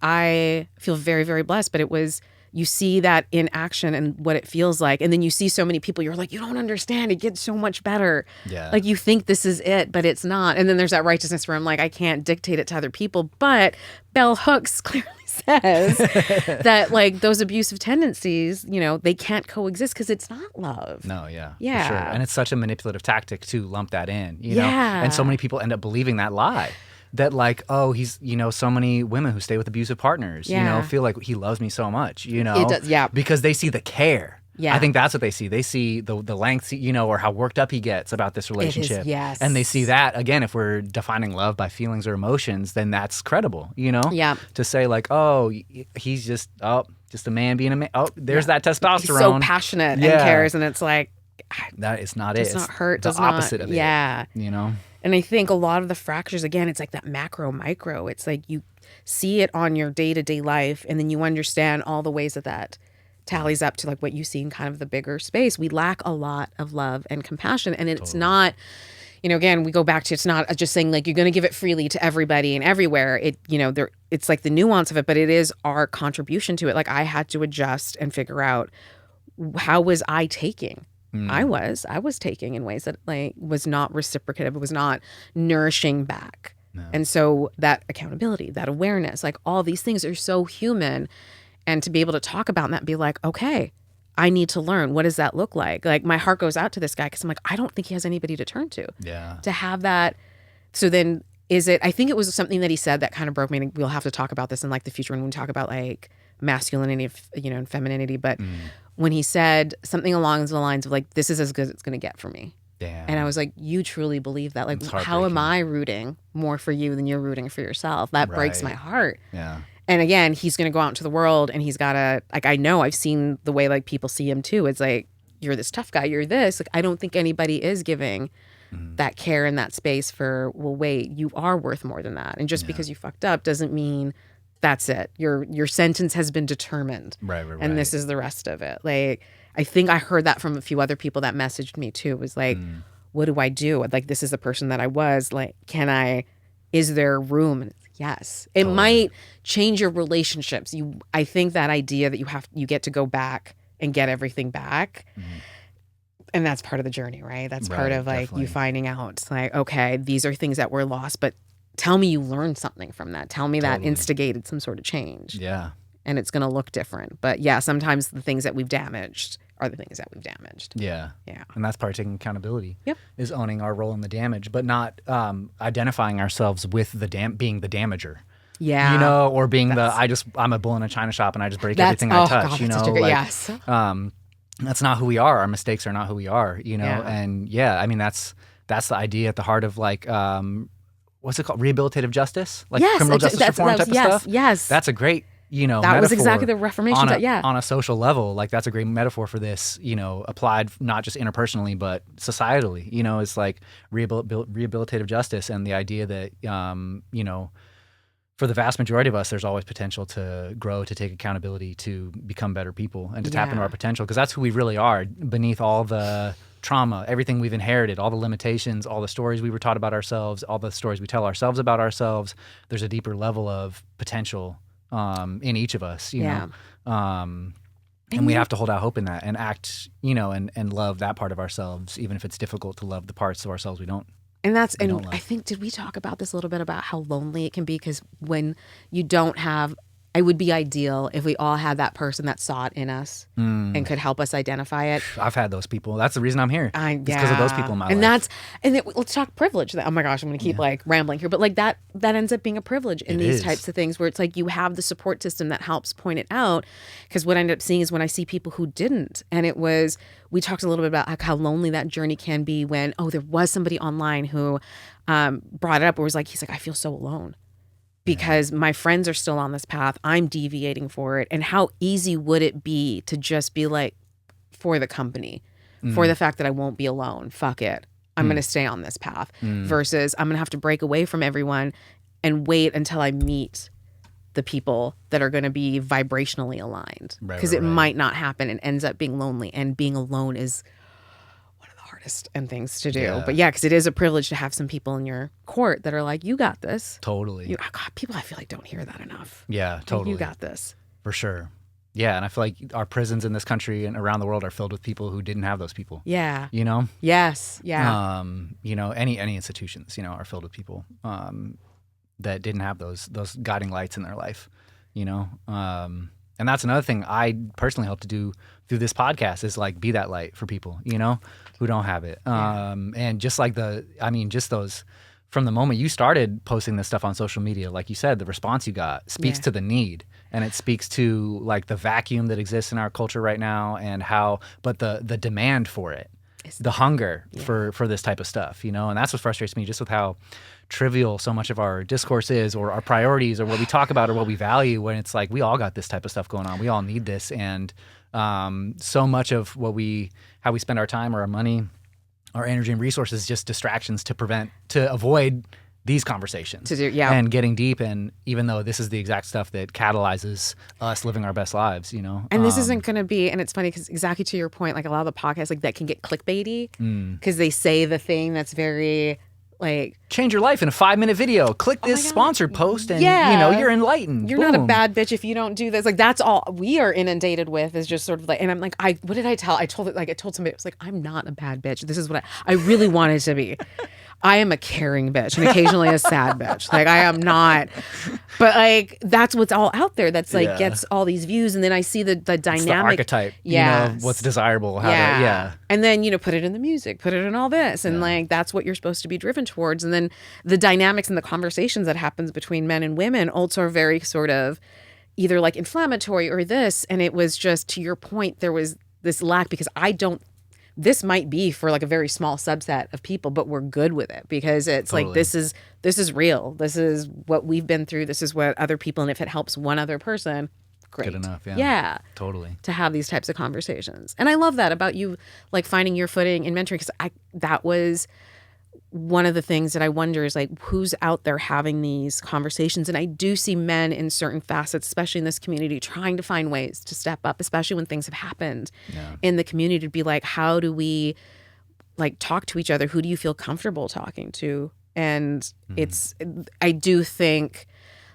I feel very, very blessed, but it was, you see that in action and what it feels like. And then you see so many people, you're like, you don't understand. It gets so much better. Yeah. Like you think this is it, but it's not. And then there's that righteousness where I'm like, I can't dictate it to other people. But Bell Hooks clearly says that like those abusive tendencies, they can't coexist because it's not love. No, yeah. Yeah. For sure. And it's such a manipulative tactic to lump that in, know? Yeah. And so many people end up believing that lie. That like, oh, he's, so many women who stay with abusive partners, feel like he loves me so much, It does, yeah. Because they see the care. Yeah. I think that's what they see. They see the lengths, or how worked up he gets about this relationship. Yes. And they see that, again, if we're defining love by feelings or emotions, then that's credible, Yeah. To say like, oh, he's just a man being a man. Oh, there's that testosterone. He's so passionate and cares. And it's like, that is not it. It's not hurt. the opposite of it. Yeah. And I think a lot of the fractures, again, it's like that macro, micro. It's like you see it on your day-to-day life, and then you understand all the ways that tallies up to like what you see in kind of the bigger space. We lack a lot of love and compassion. And it's not, again, we go back to, it's not just saying like you're going to give it freely to everybody and everywhere. It's like the nuance of it, but it is our contribution to it. Like I had to adjust and figure out, how was I taking? I was taking in ways that like was not reciprocative. It was not nourishing back. No. And so that accountability, that awareness, like all these things are so human. And to be able to talk about that and be like, okay, I need to learn. What does that look like? Like my heart goes out to this guy because I'm like, I don't think he has anybody to turn to. Yeah. To have that. So then I think it was something that he said that kind of broke me. And we'll have to talk about this in like the future when we talk about like masculinity, and femininity. But when he said something along the lines of like, this is as good as it's going to get for me. Damn. And I was like, you truly believe that? Like, how am I rooting more for you than you're rooting for yourself? That breaks my heart. Yeah. And again, he's going to go out into the world and he's got to, like, I know I've seen the way like people see him too. It's like, you're this tough guy, you're this. Like, I don't think anybody is giving that care and that space for, well, wait, you are worth more than that. And just because you fucked up doesn't mean that's it. Your sentence has been determined. Right. And this is the rest of it. Like, I think I heard that from a few other people that messaged me too. It was like, what do I do? Like, this is the person that I was. Like, is there room? And it's, yes. It might change your relationships. I think that idea that you get to go back and get everything back. And that's part of the journey, right? That's part of like you finding out, it's like, okay, these are things that were lost, but tell me you learned something from that. Tell me that instigated some sort of change. Yeah. And it's going to look different. But yeah, sometimes the things that we've damaged are the things that we've damaged. Yeah. Yeah. And that's part of taking accountability. Yep. Is owning our role in the damage, but not identifying ourselves with being the damager. Yeah. Or being I'm a bull in a china shop and I just break everything I touch. God, yes. That's not who we are. Our mistakes are not who we are. And I mean that's the idea at the heart of like what's it called? Rehabilitative justice, like criminal justice reform type of stuff. Yes. That's a great that was exactly the reformation. On a social level, like that's a great metaphor for this. Applied not just interpersonally but societally. It's like rehabilitative justice and the idea that for the vast majority of us, there's always potential to grow, to take accountability, to become better people, and to tap into our potential, because that's who we really are beneath all the trauma, everything we've inherited, all the limitations, all the stories we were taught about ourselves, all the stories we tell ourselves about ourselves. There's a deeper level of potential in each of us, you know. And we have to hold out hope in that and act, and love that part of ourselves, even if it's difficult to love the parts of ourselves we don't. And I think, did we talk about this a little bit about how lonely it can be? Because when you don't have it would be ideal if we all had that person that saw it in us and could help us identify it. I've had those people. That's the reason I'm here. It's because of those people in my life. Let's talk privilege. Oh my gosh, I'm going to keep like rambling here, but like that ends up being a privilege in these types of things where it's like you have the support system that helps point it out. Because what I ended up seeing is when I see people who didn't, and we talked a little bit about like how lonely that journey can be when, there was somebody online who brought it up where he's like, I feel so alone. Because my friends are still on this path, I'm deviating for it. And how easy would it be to just be like, for the company, for the fact that I won't be alone, fuck it, I'm going to stay on this path, versus I'm going to have to break away from everyone and wait until I meet the people that are going to be vibrationally aligned. Because it might not happen and ends up being lonely. And being alone is hardest and things to do. But because it is a privilege to have some people in your court that are like, you got this. Totally. God, people I feel like don't hear that enough. Yeah, totally. You got this. For sure. Yeah, and I feel like our prisons in this country and around the world are filled with people who didn't have those people. Yeah. You know? Yes. Yeah. Any institutions, are filled with people that didn't have those guiding lights in their life, and that's another thing I personally hope to do through this podcast is like be that light for people, who don't have it. And just like just those, from the moment you started posting this stuff on social media, like you said, the response you got speaks to the need, and it speaks to like the vacuum that exists in our culture right now, and but the demand for it, the hunger for this type of stuff, and that's what frustrates me, just with how trivial so much of our discourse is, or our priorities, or what we talk about, or what we value, when it's like we all got this type of stuff going on, we all need this. And so much of how we spend our time or our money, our energy and resources, just distractions to avoid these conversations and getting deep. And even though this is the exact stuff that catalyzes us living our best lives, and this isn't going to be, and it's funny because exactly to your point, like a lot of the podcasts like that can get clickbaity because they say the thing that's very like, change your life in a 5-minute video. Click this sponsored post and you're enlightened. You're not a bad bitch if you don't do this. Like that's all we are inundated with is just sort of like, and I'm like, what did I tell? I told somebody, it was like, I'm not a bad bitch. This is what I really wanted to be. I am a caring bitch and occasionally a sad bitch. Like I am not, but like that's what's all out there. That's like gets all these views, and then I see the dynamic, it's the archetype. Of what's desirable. And then put it in the music, put it in all this, and like that's what you're supposed to be driven towards. And then the dynamics and the conversations that happens between men and women also are very sort of either like inflammatory or this. And it was just to your point, there was this lack because this might be for like a very small subset of people, but we're good with it because it's like, this is real. This is what we've been through. This is what other people, and if it helps one other person, great. Good enough. Yeah. Totally. To have these types of conversations. And I love that about you, like finding your footing in mentoring, because that was one of the things that I wonder is like, who's out there having these conversations? And I do see men in certain facets, especially in this community, trying to find ways to step up, especially when things have happened in the community, to be like, how do we like talk to each other? Who do you feel comfortable talking to? And I do think,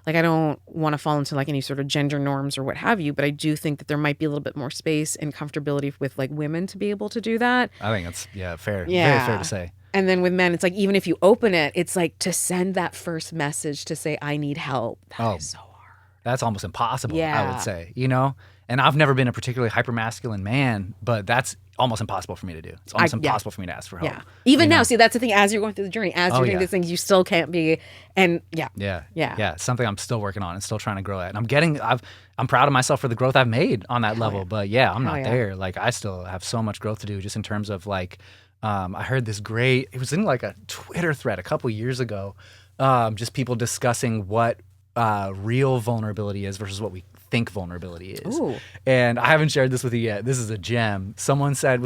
like, I don't want to fall into like any sort of gender norms or what have you, but I do think that there might be a little bit more space and comfortability with like women to be able to do that. I think that's fair. Yeah. Very fair to say. And then with men, it's like, even if you open it, it's like to send that first message to say, I need help. That is so hard. That's almost impossible, I would say, And I've never been a particularly hypermasculine man, but that's almost impossible for me to do. It's almost impossible for me to ask for help. Yeah. Even now, see, that's the thing. As you're going through the journey, as you're doing these things, you still can't be. And Yeah. It's something I'm still working on and still trying to grow at. And I'm proud of myself for the growth I've made on that level. But I'm not there. Like, I still have so much growth to do, just in terms of like, I heard this it was in like a Twitter thread a couple years ago, just people discussing what real vulnerability is versus what we think vulnerability is. Ooh. And I haven't shared this with you yet. This is a gem. Someone said,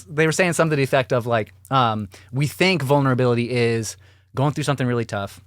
they were saying something to the effect of like, we think vulnerability is going through something really tough,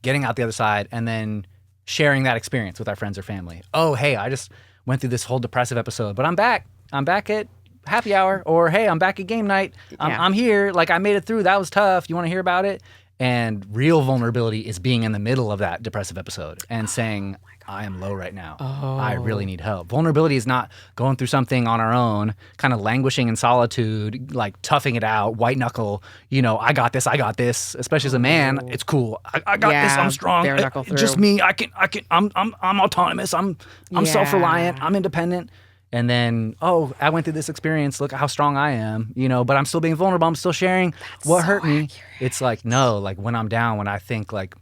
getting out the other side, and then sharing that experience with our friends or family. Oh, hey, I just went through this whole depressive episode, but I'm back. I'm back at happy hour, or hey, I'm back at game night. I'm here. Like, I made it through. That was tough. You want to hear about it? And real vulnerability is being in the middle of that depressive episode and saying, I am low right now. I really need help. Vulnerability is not going through something on our own, kind of languishing in solitude, like toughing it out, white knuckle, I got this, especially as a man. It's cool. I got this. I'm strong. bare knuckle through. Just me. I'm autonomous. I'm self-reliant. I'm independent. And then, I went through this experience. Look at how strong I am, but I'm still being vulnerable. I'm still sharing what hurt me. It's like, no, like when I'm down, when I think like,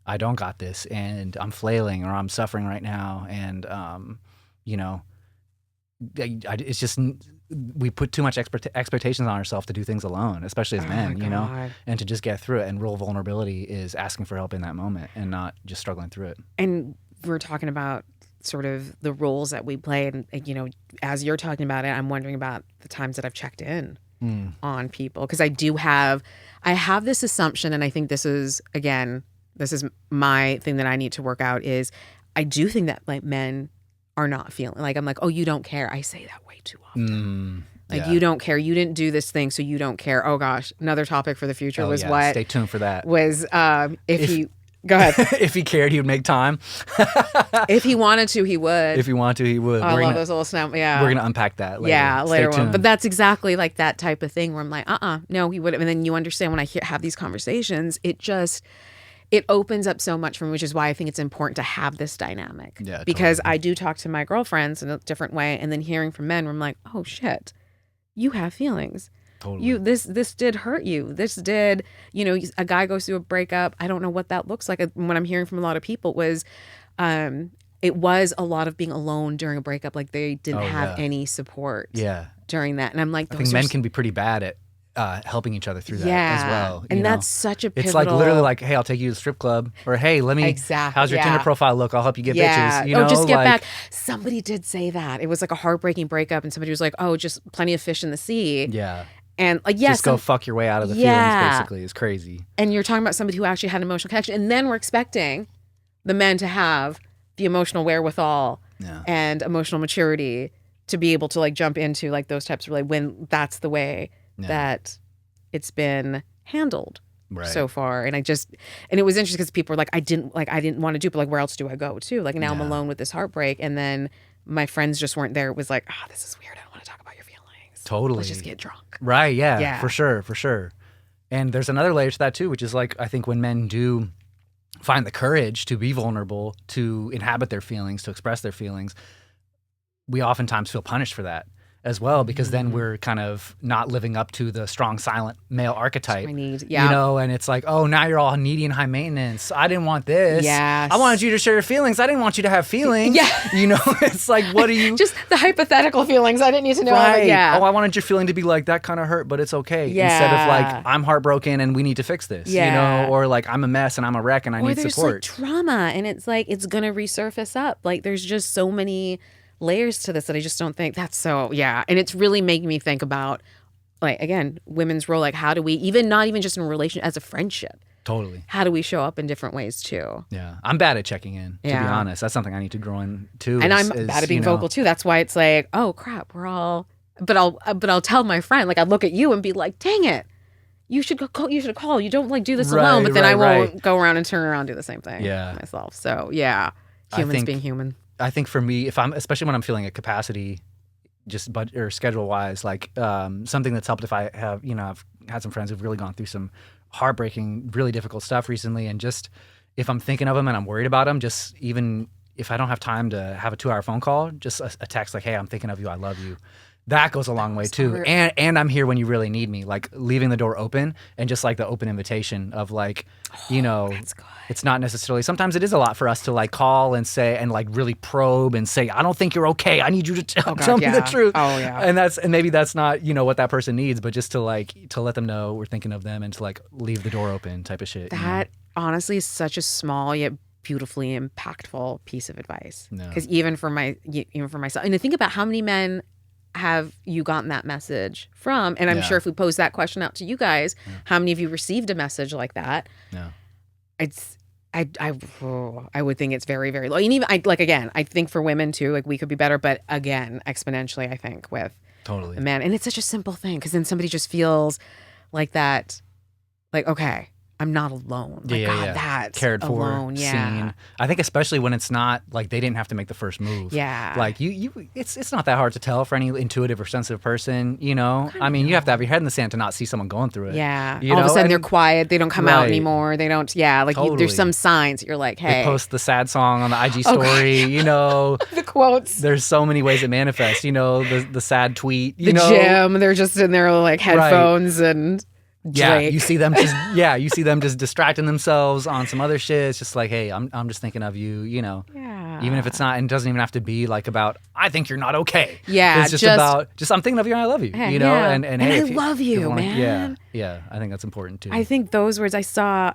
I don't got this and I'm flailing or I'm suffering right now. And, it's just, we put too much expectations on ourselves to do things alone, especially as men, and to just get through it. And real vulnerability is asking for help in that moment and not just struggling through it. And we're talking about sort of the roles that we play. And, as you're talking about it, I'm wondering about the times that I've checked in on people. Because I have this assumption, and I think this is my thing that I need to work out, is I do think that like men are not feeling like, I'm like, oh, you don't care. I say that way too often. You don't care. You didn't do this thing, so you don't care. Oh gosh. Another topic for the future was what? Stay tuned for that. Was if he... Go ahead. If he cared, he would make time. If he wanted to, he would. If he wanted to, he would. I love those little snap. Yeah. We're going to unpack that later. Yeah, later on. But that's exactly like that type of thing where I'm like, no, he wouldn't. And then you understand when I have these conversations, it opens up so much for me, which is why I think it's important to have this dynamic. Yeah, because totally. I do talk to my girlfriends in a different way, and then hearing from men where I'm like, oh shit, you have feelings. Totally. This did hurt you. This did, a guy goes through a breakup. I don't know what that looks like. What I'm hearing from a lot of people was, it was a lot of being alone during a breakup. Like they didn't have any support during that. And I'm like, I think men can be pretty bad at helping each other through that as well. And that's such a pivotal... It's like literally like, hey, I'll take you to the strip club. Or hey, let me... Exactly. How's your Tinder profile look? I'll help you get bitches. Just get back. Somebody did say that. It was like a heartbreaking breakup, and somebody was like, oh, just plenty of fish in the sea. Yeah. And like, yes, just go fuck your way out of the feelings, basically. It's crazy. And you're talking about somebody who actually had an emotional connection. And then we're expecting the men to have the emotional wherewithal and emotional maturity to be able to like jump into like those types of like when that's the way that it's been handled so far. And it was interesting because people were like, I didn't want to do it, but like, where else do I go to? Like now I'm alone with this heartbreak. And then my friends just weren't there. It was like, this is weird. I don't want to talk about your feelings. Totally. Let's just get drunk. Right. Yeah. For sure. And there's another layer to that too, which is like, I think when men do find the courage to be vulnerable, to inhabit their feelings, to express their feelings, we oftentimes feel punished for that as well, because then we're kind of not living up to the strong, silent male archetype. And it's like, oh, now you're all needy and high maintenance. I didn't want this. Yes. I wanted you to share your feelings. I didn't want you to have feelings. Yeah. It's like, what do you... Just the hypothetical feelings. I didn't need to know. Right. Oh, I wanted your feeling to be like, that kind of hurt, but it's okay. Yeah. Instead of like, I'm heartbroken and we need to fix this. Or like, I'm a mess and I'm a wreck and I need support. There's like trauma and it's like, it's going to resurface up. Like there's just so many layers to this that I just don't think that's so, and it's really making me think about like, again, women's role, like how do we not even just in a relation, as a friendship, totally, how do we show up in different ways too? I'm bad at checking in, to be honest. That's something I need to grow in too, and I'm bad at being vocal too. That's why it's like, oh crap, we're all, but I'll tell my friend, like I look at you and be like, dang it, you should call. You don't like do this alone, but then I won't go around and turn around and do the same thing myself. So humans being human. I think for me, especially when I'm feeling at capacity, just or schedule wise, like something that's helped if I have, I've had some friends who've really gone through some heartbreaking, really difficult stuff recently. And just if I'm thinking of them and I'm worried about them, just even if I don't have time to have a 2-hour phone call, just a text like, hey, I'm thinking of you. I love you. That goes a long way too. And I'm here when you really need me, like leaving the door open and just like the open invitation of like, that's good. It's not necessarily, sometimes it is a lot for us to like call and say, and like really probe and say, I don't think you're okay. I need you to tell me the truth. Oh yeah. And maybe that's not, what that person needs, but just to let them know we're thinking of them and to like leave the door open type of shit. That honestly is such a small yet beautifully impactful piece of advice. Because even for myself, and to think about how many men have you gotten that message from? And I'm sure if we pose that question out to you guys, how many of you received a message like that? Yeah. I would think it's very, very low. And even I think for women too, like we could be better, but again, exponentially, I think with totally a man. And it's such a simple thing because then somebody just feels like that like, okay, I'm not alone. Like, God, that's cared for, alone. Yeah. seen. I think especially when it's not like they didn't have to make the first move. Yeah. Like it's not that hard to tell for any intuitive or sensitive person, you know? I mean, you have to have your head in the sand to not see someone going through it. Yeah. You All of a know? sudden And they're quiet. They don't come out anymore. They don't, like Totally. there's some signs that you're like, hey. They post the sad song on the IG story, you know. The quotes. There's so many ways it manifests, you know, the sad tweet, you The know. gym, they're just in their like headphones and yeah, Drake. you see them just distracting themselves on some other shit. It's just like, hey, I'm just thinking of you, you know. Yeah. Even if it's not, and it doesn't even have to be like about, I think you're not okay. Yeah. It's just about, I'm thinking of you and I love you, you know. Yeah. And hey, I love you, man. Yeah, I think that's important too. I think those words I saw,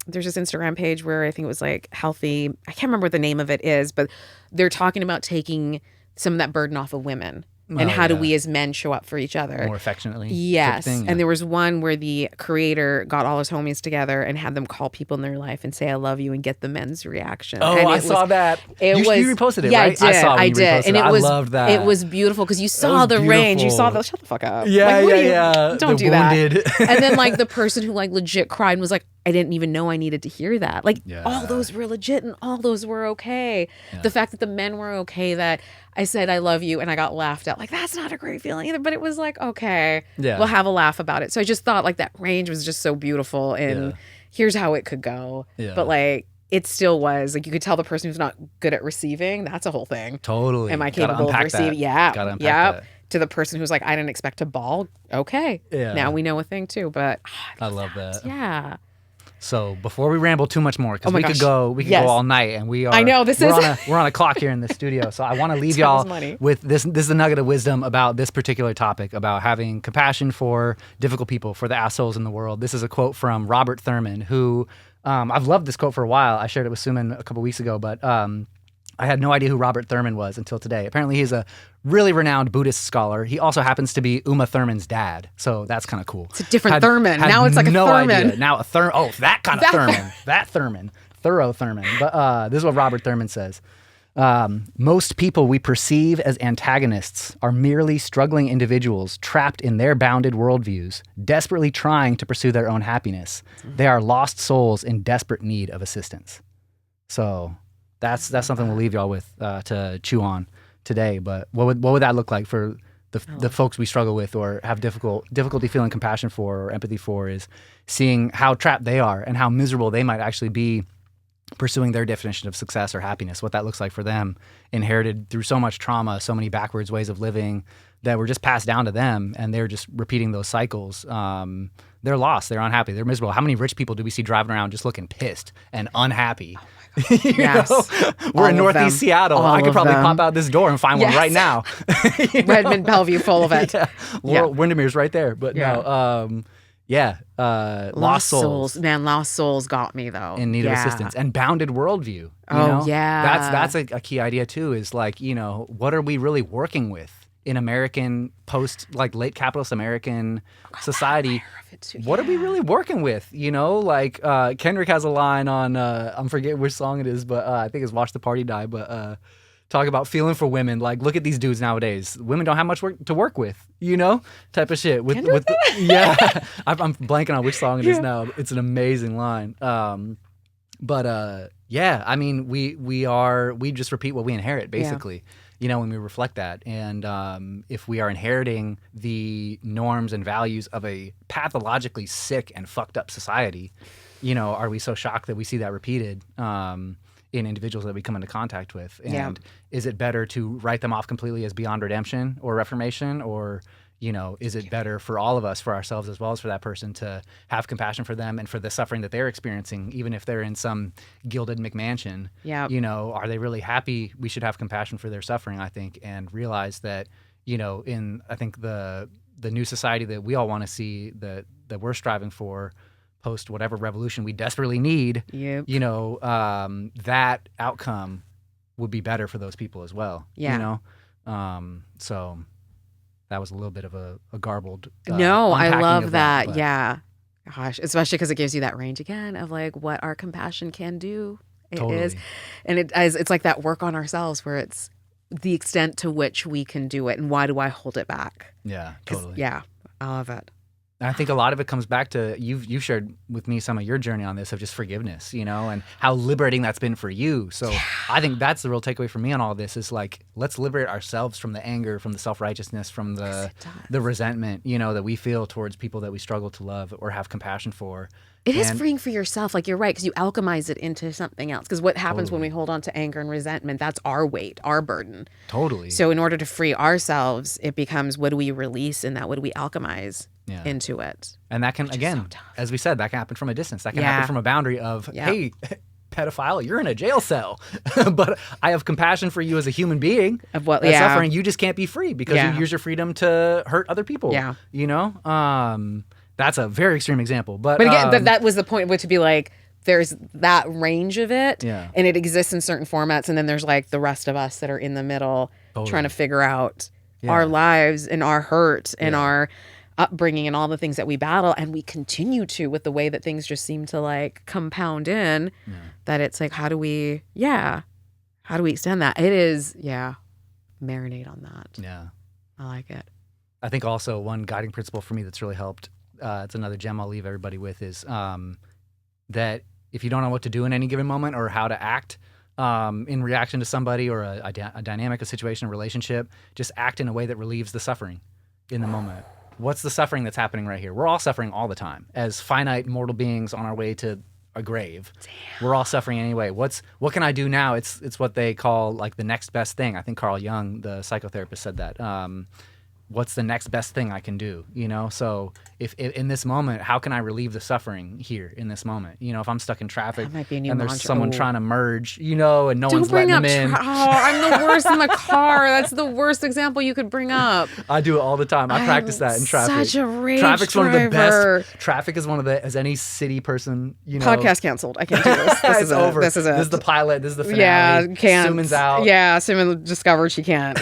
there's this Instagram page where I think it was like healthy. I can't remember what the name of it is, but they're talking about taking some of that burden off of women. And how do we as men show up for each other? More affectionately. Yes. Thing, And there was one where the creator got all his homies together and had them call people in their life and say, I love you, and get the men's reaction. Oh, and I saw that. You reposted it, yeah, right? I did. And I loved that. It was beautiful because you saw the range. You saw the, shut the fuck up. Yeah, like, don't do wounded. that. And then like the person who like legit cried and was like, I didn't even know I needed to hear that. Like all those were legit and all those were okay. Yeah. The fact that the men were okay, that I said I love you and I got laughed at, like that's not a great feeling either. But it was like, okay, we'll have a laugh about it. So I just thought like that range was just so beautiful and here's how it could go. Yeah. But like it still was like you could tell the person who's not good at receiving, that's a whole thing. Totally. Am I capable of receiving? Yeah. Gotta unpack that. To the person who's like, I didn't expect to bawl. Okay. Yeah. Now we know a thing too. But I love that. Yeah. So before we ramble too much more, because we could go all night, and we are. I know we're on a clock here in the studio, so I want to leave y'all with this. This is a nugget of wisdom about this particular topic, about having compassion for difficult people, for the assholes in the world. This is a quote from Robert Thurman, who I've loved this quote for a while. I shared it with Suman a couple weeks ago, but I had no idea who Robert Thurman was until today. Apparently, he's a really renowned Buddhist scholar. He also happens to be Uma Thurman's dad, so that's kind of cool. It's a different Thurman. Now it's like a Thurman. Idea. Now a Thurman. Oh, that kind of Thurman. That Thurman. Thorough Thurman. But this is what Robert Thurman says. Most people we perceive as antagonists are merely struggling individuals trapped in their bounded worldviews, desperately trying to pursue their own happiness. They are lost souls in desperate need of assistance. So that's something we'll leave y'all with to chew on today. But what would that look like for the folks we struggle with or have difficulty feeling compassion for or empathy for, is seeing how trapped they are and how miserable they might actually be pursuing their definition of success or happiness, what that looks like for them, inherited through so much trauma, so many backwards ways of living that were just passed down to them, and they're just repeating those cycles. They're lost, they're unhappy, they're miserable. How many rich people do we see driving around just looking pissed and unhappy? Yes. We're in Northeast Seattle. I could probably pop out this door and find one right now. Redmond, Bellevue, full of it. Laurel Windermere's right there. But no, lost souls. Man, lost souls got me though. In need of assistance. And bounded worldview. You know? That's a key idea too, is like, you know, what are we really working with in American like late capitalist American society? What are we really working with? You know, like Kendrick has a line on I'm forgetting which song it is, but I think it's Watch the Party Die, but talk about feeling for women. Like, look at these dudes nowadays. Women don't have much to work with, you know, type of shit. I'm blanking on which song it is now. It's an amazing line. I mean, we just repeat what we inherit, basically. You know, when we reflect that. And if we are inheriting the norms and values of a pathologically sick and fucked up society, you know, are we so shocked that we see that repeated in individuals that we come into contact with? And is it better to write them off completely as beyond redemption or reformation? Or, you know, is it better for all of us, for ourselves as well as for that person, to have compassion for them and for the suffering that they're experiencing, even if they're in some gilded McMansion? You know, are they really happy? We should have compassion for their suffering, I think, and realize that, you know, I think the new society that we all want to see, that we're striving for, post whatever revolution we desperately need, you know, that outcome would be better for those people as well. You know, so that was a little bit of a garbled. No, I love that. Yeah, gosh, especially because it gives you that range again of like what our compassion can do. It is, and it's like that work on ourselves where it's the extent to which we can do it, and why do I hold it back? Yeah, totally. Yeah, I love it. And I think a lot of it comes back to you've shared with me some of your journey on this of just forgiveness, and how liberating that's been for you. So I think that's the real takeaway for me on all this is like, let's liberate ourselves from the anger, from the self-righteousness, from the resentment, that we feel towards people that we struggle to love or have compassion for. It is freeing for yourself. Like, you're right, because you alchemize it into something else. Because what happens when we hold on to anger and resentment, that's our weight, our burden. Totally. So in order to free ourselves, it becomes, what do we release in that? What do we alchemize into it? And that can, again, as we said, that can happen from a distance. That can happen from a boundary of, hey, pedophile, you're in a jail cell. But I have compassion for you as a human being. Of what? That's suffering. You just can't be free because you use your freedom to hurt other people. Yeah. That's a very extreme example. But again, that was the point, to be like, there's that range of it, and it exists in certain formats, and then there's like the rest of us that are in the middle trying to figure out our lives and our hurt and our upbringing and all the things that we battle, and we continue to, with the way that things just seem to like compound in, that it's like, how do we extend that? It is, marinate on that. Yeah. I like it. I think also one guiding principle for me that's really helped, it's another gem I'll leave everybody with, is that if you don't know what to do in any given moment or how to act in reaction to somebody or a dynamic, a situation, a relationship, just act in a way that relieves the suffering in the moment. What's the suffering that's happening right here? We're all suffering all the time as finite mortal beings on our way to a grave. Damn. We're all suffering anyway. What can I do now? It's what they call like the next best thing. I think Carl Jung, the psychotherapist, said that. What's the next best thing I can do? So if in this moment, how can I relieve the suffering here in this moment? If I'm stuck in traffic and there's someone trying to merge, and no one's letting them in. I'm the worst in the car. That's the worst example you could bring up. I do it all this time. I practice that in traffic. Such a rage Traffic's driver. One of the best. Traffic is one of the, as any city person, Podcast canceled. I can't do this. This is over. This is the pilot. This is the finale. Yeah, can't. Suman's out. Yeah, Suman discovered she can't.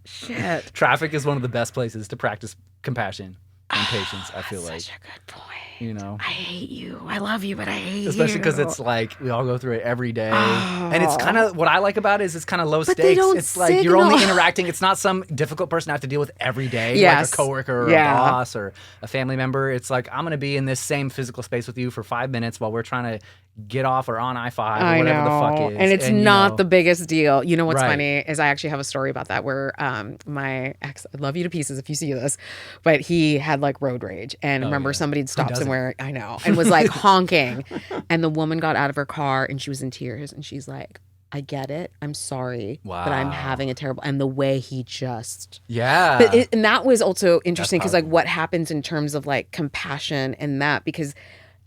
Shit. Traffic is one of the best places to practice compassion and patience, I feel like. Such a good point. I hate you. I love you, but I hate you. Especially because it's like we all go through it every day. And it's kind of, what I like about it is it's kind of low stakes. It's like you're only interacting. It's not some difficult person I have to deal with every day, like a coworker or a boss or a family member. It's like, I'm going to be in this same physical space with you for 5 minutes while we're trying to get off or on I-5 or whatever the fuck is. And it's not the biggest deal. You know what's funny is I actually have a story about that where my ex, I love you to pieces if you see this, but he had like road rage. And remember somebody had stopped somewhere, I know, and was like honking. And the woman got out of her car and she was in tears and she's like, I get it. I'm sorry, but I'm having a terrible, and the way he just, But and that was also interesting because like what happens in terms of like compassion and that, because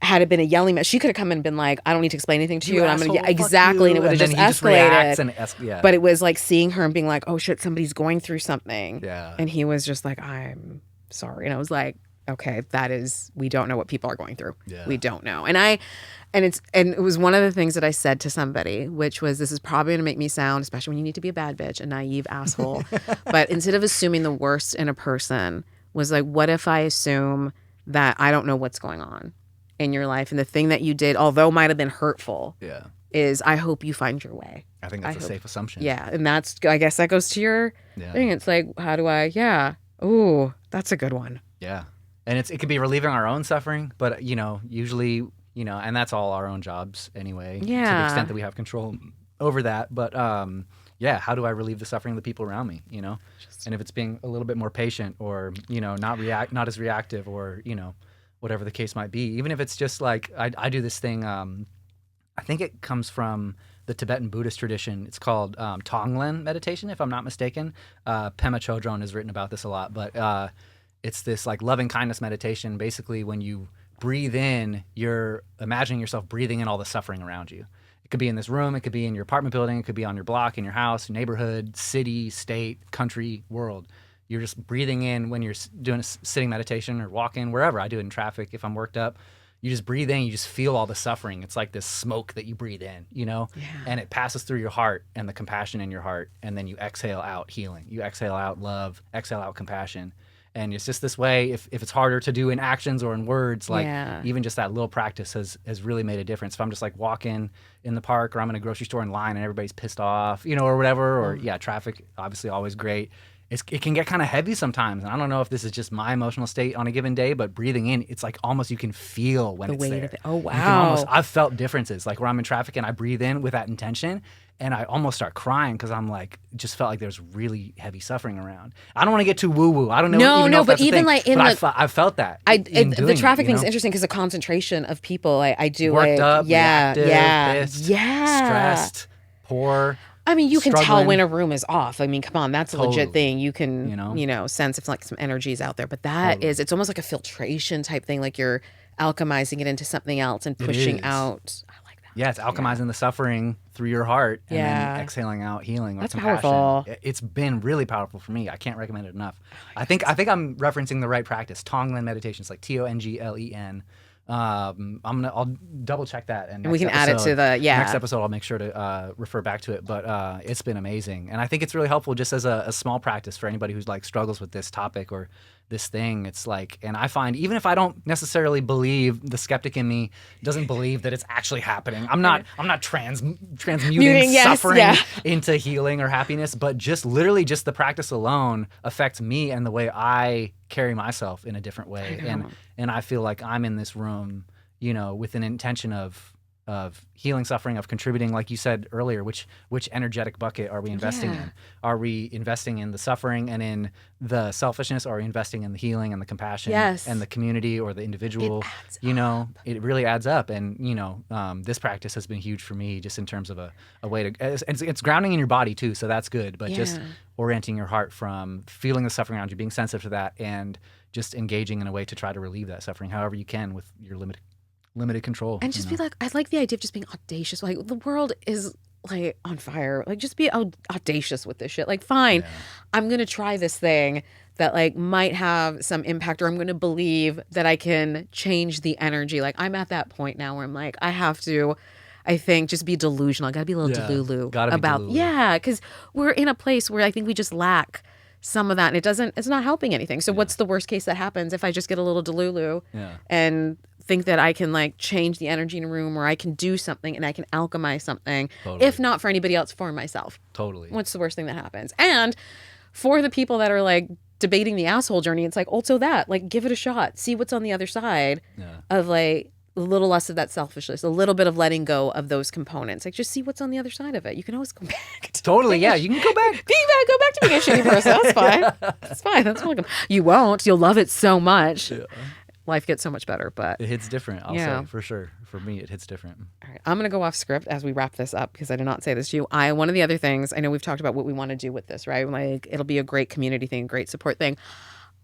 had it been a yelling match, she could have come in and been like, I don't need to explain anything to you. And I'm going to, exactly. And it would have just escalated. But it was like seeing her and being like, oh shit, somebody's going through something. Yeah. And he was just like, I'm sorry. And I was like, okay, we don't know what people are going through. Yeah. We don't know. And it was one of the things that I said to somebody, which was, this is probably going to make me sound, especially when you need to be a bad bitch, a naive asshole. But instead of assuming the worst in a person, was like, what if I assume that I don't know what's going on in your life, and the thing that you did, although might have been hurtful, is I hope you find your way. I think that's a safe assumption. Yeah, and that's, I guess that goes to your thing. It's like, how do I? Ooh, that's a good one. Yeah, and it could be relieving our own suffering, but usually, and that's all our own jobs anyway. Yeah, to the extent that we have control over that. But how do I relieve the suffering of the people around me? And if it's being a little bit more patient, or not as reactive, or whatever the case might be. Even if it's just like, I do this thing, I think it comes from the Tibetan Buddhist tradition. It's called Tonglen meditation, if I'm not mistaken. Pema Chodron has written about this a lot, but it's this like loving kindness meditation. Basically, when you breathe in, you're imagining yourself breathing in all the suffering around you. It could be in this room, it could be in your apartment building, it could be on your block, in your house, neighborhood, city, state, country, world. You're just breathing in when you're doing a sitting meditation or walking, wherever. I do it in traffic if I'm worked up. You just breathe in, you just feel all the suffering. It's like this smoke that you breathe in, and it passes through your heart and the compassion in your heart. And then you exhale out healing. You exhale out love, exhale out compassion. And it's just this way, if it's harder to do in actions or in words, like even just that little practice has really made a difference. If I'm just like walking in the park, or I'm in a grocery store in line and everybody's pissed off, or whatever, or traffic, obviously always great. it can get kind of heavy sometimes. And I don't know if this is just my emotional state on a given day, but breathing in, it's like almost you can feel when The it's weight there. of it. Oh, You can wow. I've felt differences, like where I'm in traffic and I breathe in with that intention, and I almost start crying because I'm like, just felt like there's really heavy suffering around. I don't want to get too woo woo. I don't know. No, even know no, if but that's a even thing, like in but I felt that. the traffic thing's thing interesting because the concentration of people, I do worked like, up, yeah, reactive, yeah, pissed, yeah. stressed, poor. I mean, you can tell struggling. when a room is off. I mean, come on, that's a legit Totally. thing. You can, You know? sense if like some energy is out there. But that Totally. is, it's almost like a filtration type thing. Like you're alchemizing it into something else and pushing is. out. I like that. Yeah, it's alchemizing the suffering through your heart and Yeah. then exhaling out healing or That's compassion. powerful. It's been really powerful for me. I can't recommend it enough. I think I'm referencing the right practice. Tonglen meditation. It's like Tonglen. I'll double check that, and we can add it to the next episode. I'll make sure to refer back to it. But it's been amazing, and I think it's really helpful just as a small practice for anybody who's like struggles with this topic or this thing. It's like, and I find even if I don't necessarily believe, the skeptic in me doesn't believe that it's actually happening. I'm not transmuting suffering into healing or happiness, but just literally just the practice alone affects me and the way I carry myself in a different way. And I feel like I'm in this room, with an intention of healing suffering, of contributing, like you said earlier, which energetic bucket are we investing in? Are we investing in the suffering and in the selfishness, or are we investing in the healing and the compassion and the community or the individual? It really adds up. And, this practice has been huge for me just in terms of a way to, it's grounding in your body too. So that's good. But just orienting your heart from feeling the suffering around you, being sensitive to that, and just engaging in a way to try to relieve that suffering however you can with your limited control. And just be like, I like the idea of just being audacious. Like the world is like on fire. Like just be audacious with this shit. Like fine, I'm going to try this thing that like might have some impact, or I'm going to believe that I can change the energy. Like I'm at that point now where I'm like, I have to, I think, just be delusional. I got to be a little delulu about, delulu. Because we're in a place where I think we just lack some of that, and it's not helping anything. So what's the worst case that happens if I just get a little delulu and think that I can like change the energy in a room, or I can do something and I can alchemize something, if not for anybody else, for myself. Totally. What's the worst thing that happens? And for the people that are like debating the asshole journey, it's like also that, like, give it a shot, see what's on the other side of like a little less of that selfishness, a little bit of letting go of those components. Like just see what's on the other side of it. You can always go back. Totally, yeah. You can go back. Go back to being a shitty person. That's fine. That's fine. That's welcome. You won't. You'll love it so much. Yeah. Life gets so much better, but it hits different. I'll say for sure. For me, it hits different. All right, I'm gonna go off script as we wrap this up because I did not say this to you. One of the other things, I know we've talked about what we want to do with this, right? Like it'll be a great community thing, great support thing.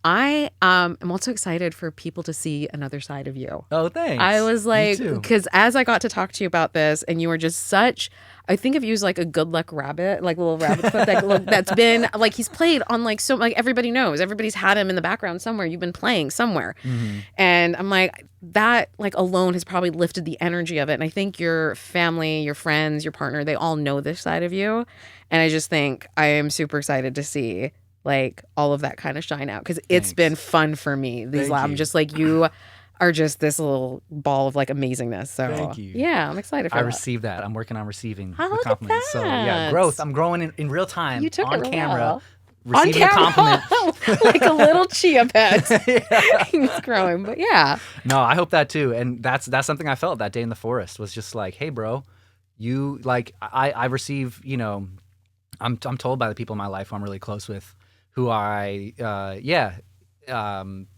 I am also excited for people to see another side of you. Oh, thanks. I was like, because as I got to talk to you about this, and you were just such, I think of you as like a good luck rabbit, like little rabbit foot that's been like, he's played on like so, like everybody knows, everybody's had him in the background somewhere. You've been playing somewhere. Mm-hmm. And I'm like, that like alone has probably lifted the energy of it. And I think your family, your friends, your partner, they all know this side of you. And I just think I am super excited to see like all of that kind of shine out, because it's been fun for me. I'm just like, you are just this little ball of like amazingness. So thank you. Yeah, I'm excited for that. I received that. I'm working on receiving the compliments. So yeah, growth. I'm growing in real time. You took on it camera. Well. Receiving a compliment. Like a little chia pet. He's growing, but yeah. No, I hope that too. And that's something I felt that day in the forest, was just like, hey bro, you like, I receive, I'm told by the people in my life who I'm really close with, who I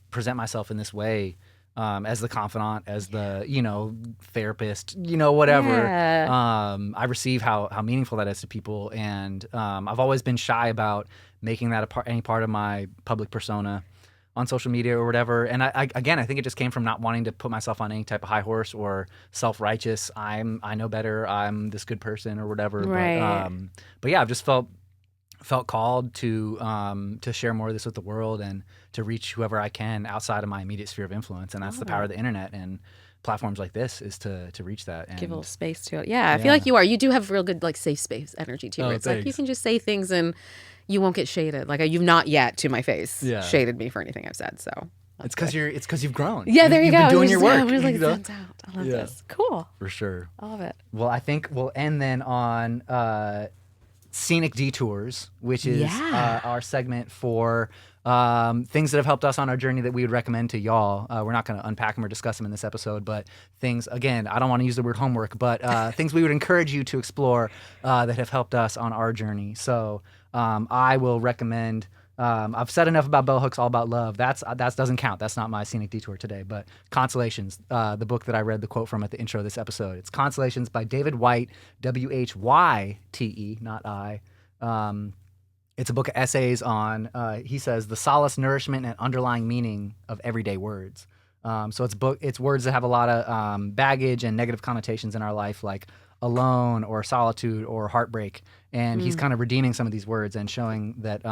present myself in this way, as the confidant, as the therapist, whatever. Yeah. I receive how meaningful that is to people, and I've always been shy about making that any part of my public persona on social media or whatever. And I think it just came from not wanting to put myself on any type of high horse or self-righteous. I know better. I'm this good person or whatever. Right. But yeah, I've just felt called to share more of this with the world and to reach whoever I can outside of my immediate sphere of influence. And that's the power of the internet and platforms like this, is to reach that and give a little space to it. Yeah, I feel like you do have real good like safe space energy to you. It's like you can just say things and you won't get shaded. Like you've not yet to my face shaded me for anything I've said. So it's because you've grown. Yeah, there you go. You've been doing your work. We're like, out. I love this. Cool. For sure. I love it. Well, I think we'll end then on Scenic Detours, which is Yeah. our segment for things that have helped us on our journey that we would recommend to y'all. We're not going to unpack them or discuss them in this episode, but things, again, I don't want to use the word homework, but things we would encourage you to explore that have helped us on our journey. So I will recommend, I've said enough about bell hooks, all about love. That doesn't count. That's not my scenic detour today, but Constellations, the book that I read the quote from at the intro of this episode. It's Constellations by David Whyte, Whyte, not I. It's a book of essays on, he says, the solace, nourishment, and underlying meaning of everyday words. So it's words that have a lot of baggage and negative connotations in our life, like alone or solitude or heartbreak. And he's kind of redeeming some of these words and showing that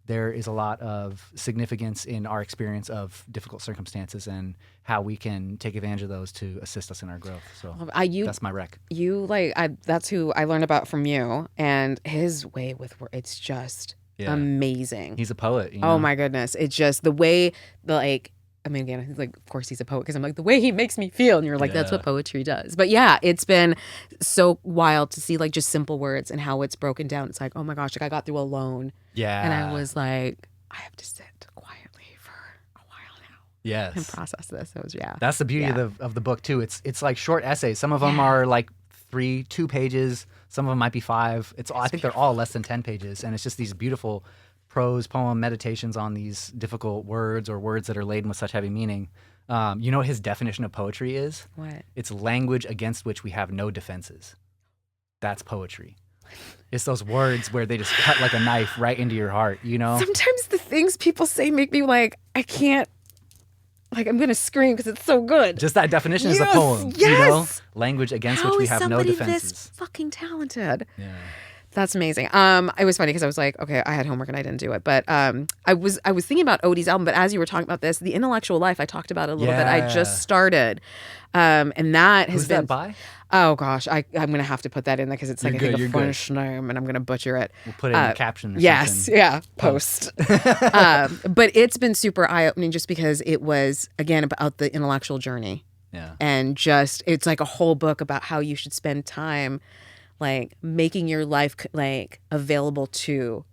there is a lot of significance in our experience of difficult circumstances and how we can take advantage of those to assist us in our growth. So that's my rec. That's who I learned about from you, and his way with words, it's just amazing. He's a poet. Oh my goodness. It's just the way, again, he's like, of course he's a poet, because I'm like, the way he makes me feel. And you're like, that's what poetry does. But yeah, it's been so wild to see like just simple words and how it's broken down. It's like, oh my gosh, like I got through alone. Yeah. And I was like, I have to sit quietly for a while now. Yes. And process this. So that's the beauty of the book too. It's like short essays. Some of them are like 2 pages. Some of them might be 5. I think they're all less than 10 pages. And it's just these beautiful prose, poem, meditations on these difficult words or words that are laden with such heavy meaning. You know what his definition of poetry is? What? It's language against which we have no defenses. That's poetry. It's those words where they just cut like a knife right into your heart, you know? Sometimes the things people say make me like, I can't, like I'm going to scream because it's so good. Just that definition is a poem, you know? Language against which we have no defenses. How is somebody this fucking talented? Yeah. That's amazing. It was funny because I was like, okay, I had homework and I didn't do it, but I was thinking about Odie's album. But as you were talking about this, The Intellectual Life, I talked about it a little bit. I just started, and that has Who's been. that by? Oh gosh, I'm gonna have to put that in there because it's like I think a French name, and I'm gonna butcher it. We'll put it in the caption. Or something. Yeah, post. But it's been super eye-opening just because it was again about the intellectual journey. Yeah, and just it's like a whole book about how you should spend time. Like making your life like available to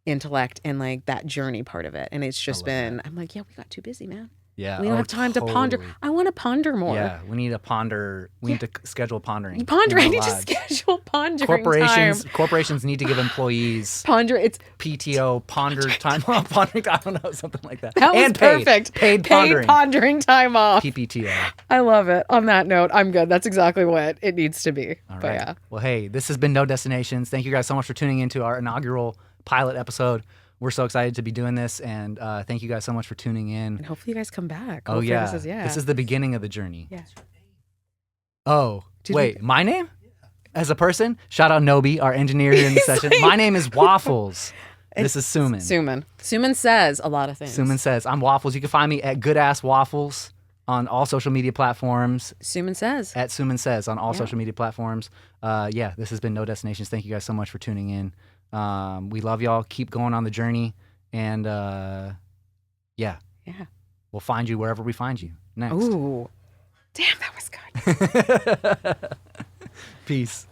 intellect and like that journey part of it. And it's just been, I'm like, yeah, we got too busy, man. Yeah. We don't have time to ponder. I want to ponder more. Yeah. We need to ponder. We need to schedule pondering. I need to schedule pondering Corporations need to give employees it's PTO, ponder time off, pondering. I don't know, something like that. That was and perfect. Paid pondering time off. PPTO. I love it. On that note, I'm good. That's exactly what it needs to be. All right. But yeah. Well, hey, this has been No Destinations. Thank you guys so much for tuning into our inaugural pilot episode. We're so excited to be doing this, and thank you guys so much for tuning in. And hopefully you guys come back. Oh, yeah. This is the beginning of the journey. Yeah. Oh, wait, my name? As a person? Shout out Nobi, our engineer here in the session. Like, my name is Wffls. This is Suman. Suman says a lot of things. Suman says, I'm Wffls. You can find me at Goodass Wffls on all social media platforms. Suman says. At Suman Says on all social media platforms. This has been No Destinations. Thank you guys so much for tuning in. We love y'all. Keep going on the journey. And we'll find you wherever we find you next. Ooh. Damn, that was good. Peace.